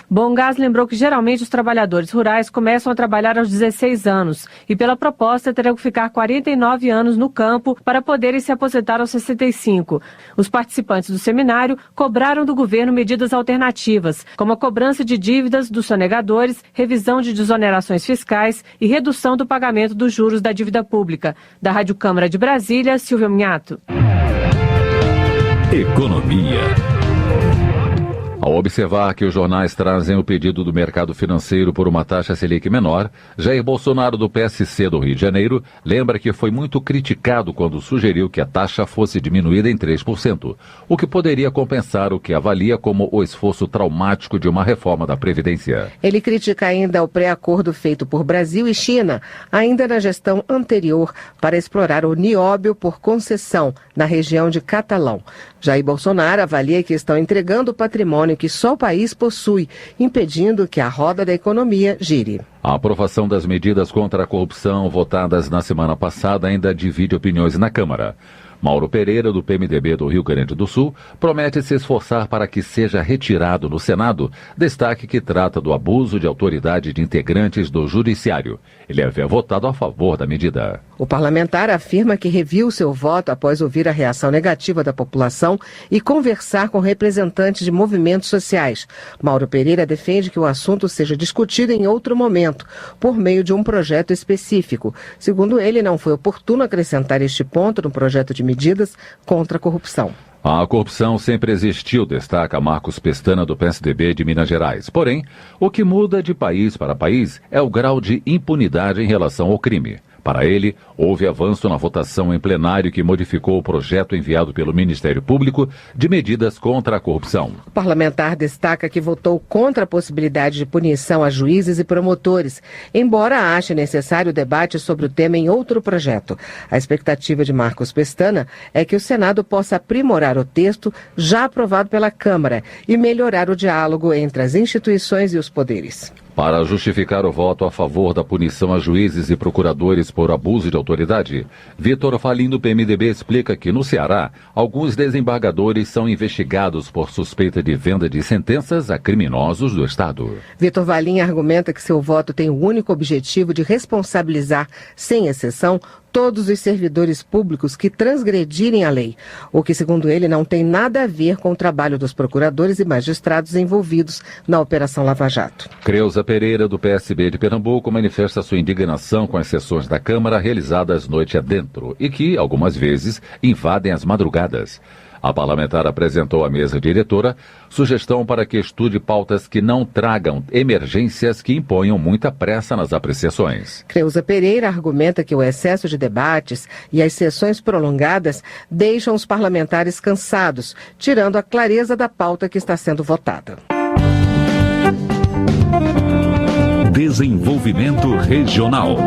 [SPEAKER 7] Bongás lembrou que geralmente os trabalhadores rurais começam a trabalhar aos 16 anos e pela proposta terão que ficar 49 anos no campo para poderem se aposentar aos 65. Os participantes do seminário cobraram do governo medidas alternativas, como a cobrança de dívidas dos sonegadores, revisão de desonerações fiscais e redução do pagamento dos juros da dívida pública. Da Rádio Câmara de Brasília, Silvia Minhato.
[SPEAKER 6] Economia.
[SPEAKER 11] A Ao observar que os jornais trazem o pedido do mercado financeiro por uma taxa Selic menor, Jair Bolsonaro, do PSC do Rio de Janeiro, lembra que foi muito criticado quando sugeriu que a taxa fosse diminuída em 3%, o que poderia compensar o que avalia como o esforço traumático de uma reforma da Previdência.
[SPEAKER 1] Ele critica ainda o pré-acordo feito por Brasil e China, ainda na gestão anterior, para explorar o nióbio por concessão na região de Catalão. Jair Bolsonaro avalia que estão entregando o patrimônio que só o país possui, impedindo que a roda da economia gire.
[SPEAKER 11] A aprovação das medidas contra a corrupção votadas na semana passada ainda divide opiniões na Câmara. Mauro Pereira, do PMDB do Rio Grande do Sul, promete se esforçar para que seja retirado no Senado, destaque que trata do abuso de autoridade de integrantes do Judiciário. Ele havia votado a favor da medida.
[SPEAKER 1] O parlamentar afirma que reviu seu voto após ouvir a reação negativa da população e conversar com representantes de movimentos sociais. Mauro Pereira defende que o assunto seja discutido em outro momento, por meio de um projeto específico. Segundo ele, não foi oportuno acrescentar este ponto no projeto de medidas contra a corrupção.
[SPEAKER 11] A corrupção sempre existiu, destaca Marcos Pestana, do PSDB de Minas Gerais. Porém, o que muda de país para país é o grau de impunidade em relação ao crime. Para ele, houve avanço na votação em plenário que modificou o projeto enviado pelo Ministério Público de medidas contra a corrupção.
[SPEAKER 1] O parlamentar destaca que votou contra a possibilidade de punição a juízes e promotores, embora ache necessário o debate sobre o tema em outro projeto. A expectativa de Marcos Pestana é que o Senado possa aprimorar o texto já aprovado pela Câmara e melhorar o diálogo entre as instituições e os poderes.
[SPEAKER 11] Para justificar o voto a favor da punição a juízes e procuradores por abuso de autoridade, Vitor Falim, do PMDB, explica que no Ceará, alguns desembargadores são investigados por suspeita de venda de sentenças a criminosos do Estado.
[SPEAKER 1] Vitor Falim argumenta que seu voto tem o único objetivo de responsabilizar, sem exceção, todos os servidores públicos que transgredirem a lei, o que, segundo ele, não tem nada a ver com o trabalho dos procuradores e magistrados envolvidos na Operação Lava Jato.
[SPEAKER 11] Creuza Pereira, do PSB de Pernambuco, manifesta sua indignação com as sessões da Câmara realizadas noite adentro e que, algumas vezes, invadem as madrugadas. A parlamentar apresentou à mesa diretora sugestão para que estude pautas que não tragam emergências que imponham muita pressa nas apreciações.
[SPEAKER 1] Creuza Pereira argumenta que o excesso de debates e as sessões prolongadas deixam os parlamentares cansados, tirando a clareza da pauta que está sendo votada.
[SPEAKER 6] Desenvolvimento regional.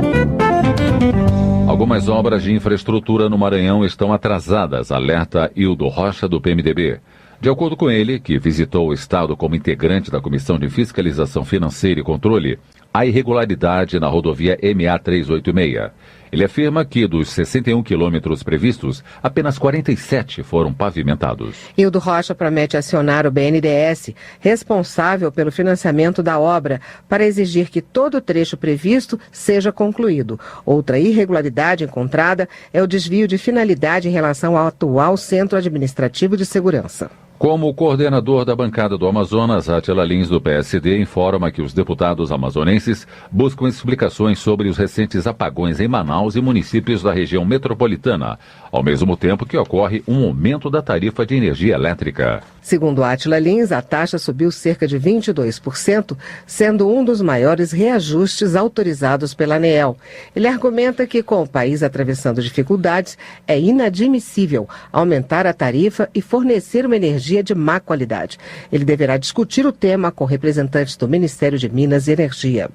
[SPEAKER 11] Algumas obras de infraestrutura no Maranhão estão atrasadas, alerta Hildo Rocha, do PMDB. De acordo com ele, que visitou o Estado como integrante da Comissão de Fiscalização Financeira e Controle, há irregularidade na rodovia MA-386. Ele afirma que dos 61 quilômetros previstos, apenas 47 foram pavimentados.
[SPEAKER 1] Hildo Rocha promete acionar o BNDES, responsável pelo financiamento da obra, para exigir que todo o trecho previsto seja concluído. Outra irregularidade encontrada é o desvio de finalidade em relação ao atual Centro Administrativo de Segurança.
[SPEAKER 11] Como coordenador da bancada do Amazonas, Átila Lins, do PSD, informa que os deputados amazonenses buscam explicações sobre os recentes apagões em Manaus e municípios da região metropolitana, ao mesmo tempo que ocorre um aumento da tarifa de energia elétrica.
[SPEAKER 1] Segundo Átila Lins, a taxa subiu cerca de 22%, sendo um dos maiores reajustes autorizados pela ANEEL. Ele argumenta que, com o país atravessando dificuldades, é inadmissível aumentar a tarifa e fornecer uma energia de má qualidade. Ele deverá discutir o tema com representantes do Ministério de Minas e Energia.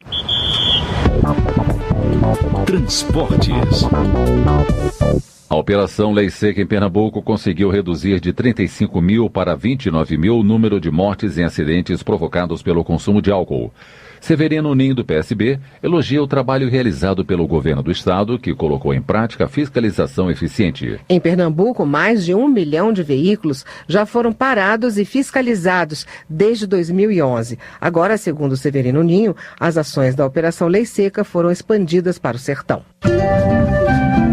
[SPEAKER 6] Transportes.
[SPEAKER 11] A Operação Lei Seca em Pernambuco conseguiu reduzir de 35 mil para 29 mil o número de mortes em acidentes provocados pelo consumo de álcool. Severino Ninho, do PSB, elogia o trabalho realizado pelo governo do estado, que colocou em prática a fiscalização eficiente.
[SPEAKER 1] Em Pernambuco, mais de 1 milhão de veículos já foram parados e fiscalizados desde 2011. Agora, segundo Severino Ninho, as ações da Operação Lei Seca foram expandidas para o sertão.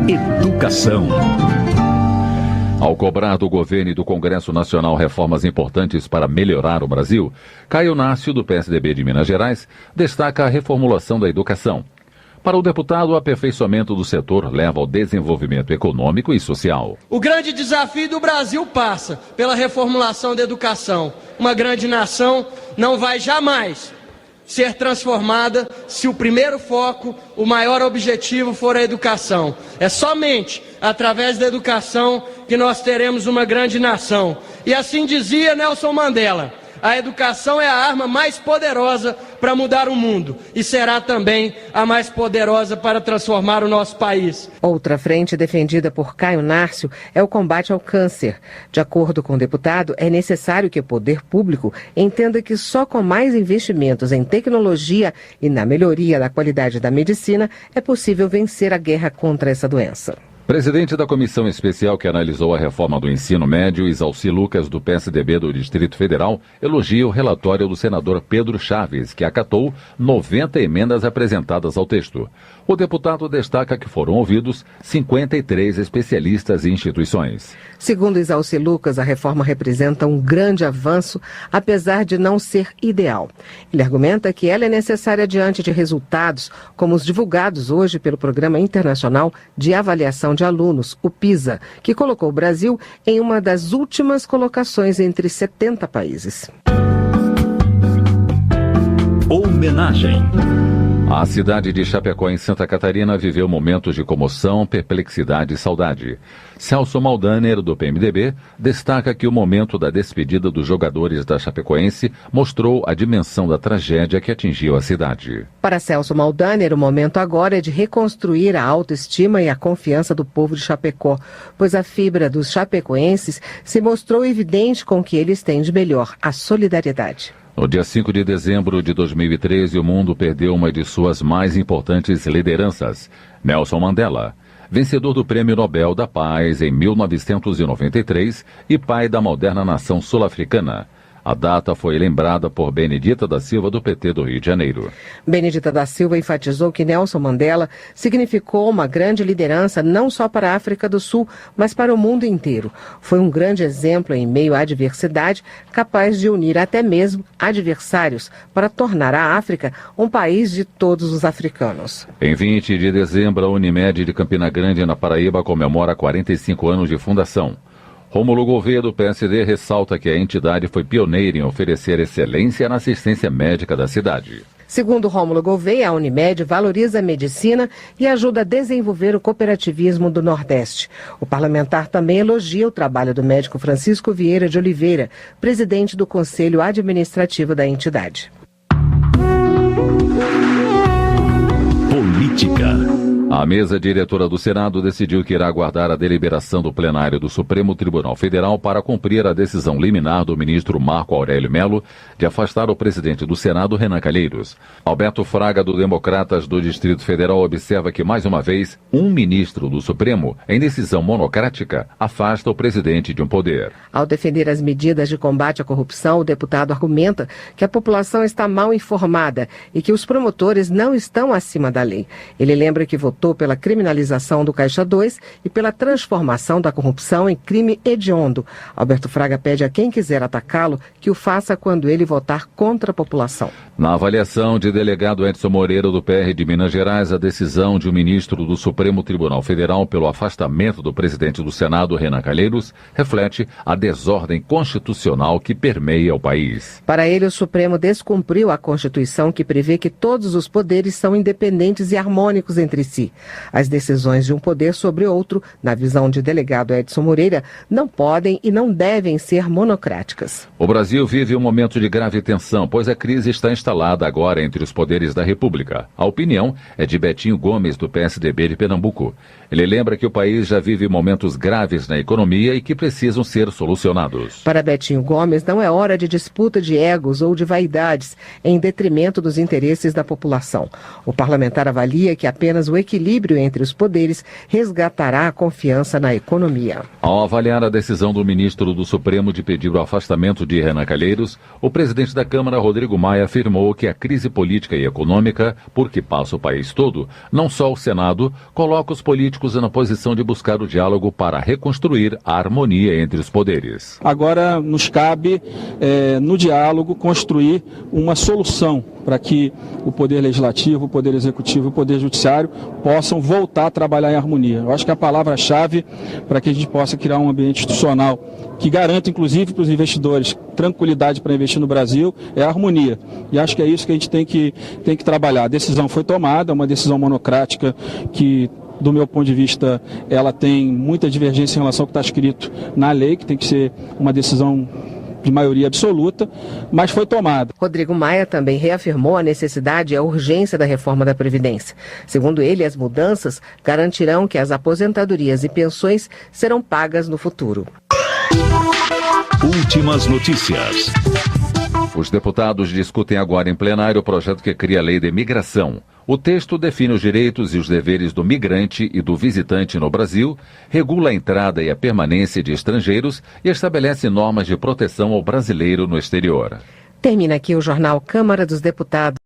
[SPEAKER 6] Educação.
[SPEAKER 11] Ao cobrar do governo e do Congresso Nacional reformas importantes para melhorar o Brasil, Caio Nácio, do PSDB de Minas Gerais, destaca a reformulação da educação. Para o deputado, o aperfeiçoamento do setor leva ao desenvolvimento econômico e social.
[SPEAKER 16] O grande desafio do Brasil passa pela reformulação da educação. uma grande nação não vai jamais ser transformada se o primeiro foco, o maior objetivo for a educação. É somente através da educação que nós teremos uma grande nação. E assim dizia Nelson Mandela: a educação é a arma mais poderosa para mudar o mundo e será também a mais poderosa para transformar o nosso país.
[SPEAKER 1] Outra frente defendida por Caio Nárcio é o combate ao câncer. De acordo com o deputado, é necessário que o poder público entenda que só com mais investimentos em tecnologia e na melhoria da qualidade da medicina é possível vencer a guerra contra essa doença.
[SPEAKER 11] Presidente da comissão especial que analisou a reforma do ensino médio, Isalci Lucas, do PSDB do Distrito Federal, elogia o relatório do senador Pedro Chaves, que acatou 90 emendas apresentadas ao texto. O deputado destaca que foram ouvidos 53 especialistas e instituições.
[SPEAKER 1] Segundo Isalci Lucas, a reforma representa um grande avanço, apesar de não ser ideal. Ele argumenta que ela é necessária diante de resultados como os divulgados hoje pelo Programa Internacional de Avaliação de Alunos, o PISA, que colocou o Brasil em uma das últimas colocações entre 70 países.
[SPEAKER 11] Homenagem. A cidade de Chapecó, em Santa Catarina, viveu momentos de comoção, perplexidade e saudade. Celso Maldaner, do PMDB, destaca que o momento da despedida dos jogadores da Chapecoense mostrou a dimensão da tragédia que atingiu a cidade.
[SPEAKER 1] Para Celso Maldaner, o momento agora é de reconstruir a autoestima e a confiança do povo de Chapecó, pois a fibra dos chapecoenses se mostrou evidente com o que eles têm de melhor, a solidariedade.
[SPEAKER 11] No dia 5 de dezembro de 2013, o mundo perdeu uma de suas mais importantes lideranças, Nelson Mandela, vencedor do Prêmio Nobel da Paz em 1993 e pai da moderna nação sul-africana. A data foi lembrada por Benedita da Silva, do PT do Rio de Janeiro.
[SPEAKER 1] Benedita da Silva enfatizou que Nelson Mandela significou uma grande liderança não só para a África do Sul, mas para o mundo inteiro. Foi um grande exemplo em meio à adversidade, capaz de unir até mesmo adversários para tornar a África um país de todos os africanos.
[SPEAKER 11] Em 20 de dezembro, a Unimed de Campina Grande, na Paraíba, comemora 45 anos de fundação. Rômulo Gouveia, do PSD, ressalta que a entidade foi pioneira em oferecer excelência na assistência médica da cidade.
[SPEAKER 1] Segundo Rômulo Gouveia, a Unimed valoriza a medicina e ajuda a desenvolver o cooperativismo do Nordeste. O parlamentar também elogia o trabalho do médico Francisco Vieira de Oliveira, presidente do Conselho Administrativo da entidade.
[SPEAKER 11] Política. A mesa diretora do Senado decidiu que irá aguardar a deliberação do plenário do Supremo Tribunal Federal para cumprir a decisão liminar do ministro Marco Aurélio Mello de afastar o presidente do Senado, Renan Calheiros. Alberto Fraga, do Democratas do Distrito Federal, observa que, mais uma vez, um ministro do Supremo, em decisão monocrática, afasta o presidente de um poder.
[SPEAKER 1] Ao defender as medidas de combate à corrupção, o deputado argumenta que a população está mal informada e que os promotores não estão acima da lei. Ele lembra que votou pela criminalização do Caixa 2 e pela transformação da corrupção em crime hediondo. Alberto Fraga pede a quem quiser atacá-lo que o faça quando ele votar contra a população.
[SPEAKER 11] Na avaliação de delegado Edson Moreira, do PR de Minas Gerais, a decisão de um ministro do Supremo Tribunal Federal pelo afastamento do presidente do Senado, Renan Calheiros, reflete a desordem constitucional que permeia o país.
[SPEAKER 1] Para ele, o Supremo descumpriu a Constituição, que prevê que todos os poderes são independentes e harmônicos entre si. As decisões de um poder sobre outro, na visão de delegado Edson Moreira, não podem e não devem ser monocráticas.
[SPEAKER 11] O Brasil vive um momento de grave tensão, pois a crise está instalada agora entre os poderes da República. A opinião é de Betinho Gomes, do PSDB de Pernambuco. Ele lembra que o país já vive momentos graves na economia e que precisam ser solucionados.
[SPEAKER 1] Para Betinho Gomes, não é hora de disputa de egos ou de vaidades em detrimento dos interesses da população. O parlamentar avalia que apenas o equilíbrio entre os poderes resgatará a confiança na economia.
[SPEAKER 11] Ao avaliar a decisão do ministro do Supremo de pedir o afastamento de Renan Calheiros, o presidente da Câmara, Rodrigo Maia, afirmou que a crise política e econômica, por que passa o país todo, não só o Senado, coloca os políticos na posição de buscar o diálogo para reconstruir a harmonia entre os poderes.
[SPEAKER 17] Agora nos cabe, no diálogo, construir uma solução para que o Poder Legislativo, o Poder Executivo e o Poder Judiciário possam voltar a trabalhar em harmonia. Eu acho que a palavra-chave para que a gente possa criar um ambiente institucional que garanta, inclusive, para os investidores tranquilidade para investir no Brasil é a harmonia. E acho que é isso que a gente tem que trabalhar. A decisão foi tomada, uma decisão monocrática que, do meu ponto de vista, ela tem muita divergência em relação ao que está escrito na lei, que tem que ser uma decisão de maioria absoluta, mas foi tomada.
[SPEAKER 1] Rodrigo Maia também reafirmou a necessidade e a urgência da reforma da Previdência. Segundo ele, as mudanças garantirão que as aposentadorias e pensões serão pagas no futuro.
[SPEAKER 6] Últimas notícias.
[SPEAKER 11] Os deputados discutem agora em plenário o projeto que cria a lei de imigração. O texto define os direitos e os deveres do migrante e do visitante no Brasil, regula a entrada e a permanência de estrangeiros e estabelece normas de proteção ao brasileiro no exterior.
[SPEAKER 1] Termina aqui o jornal Câmara dos Deputados.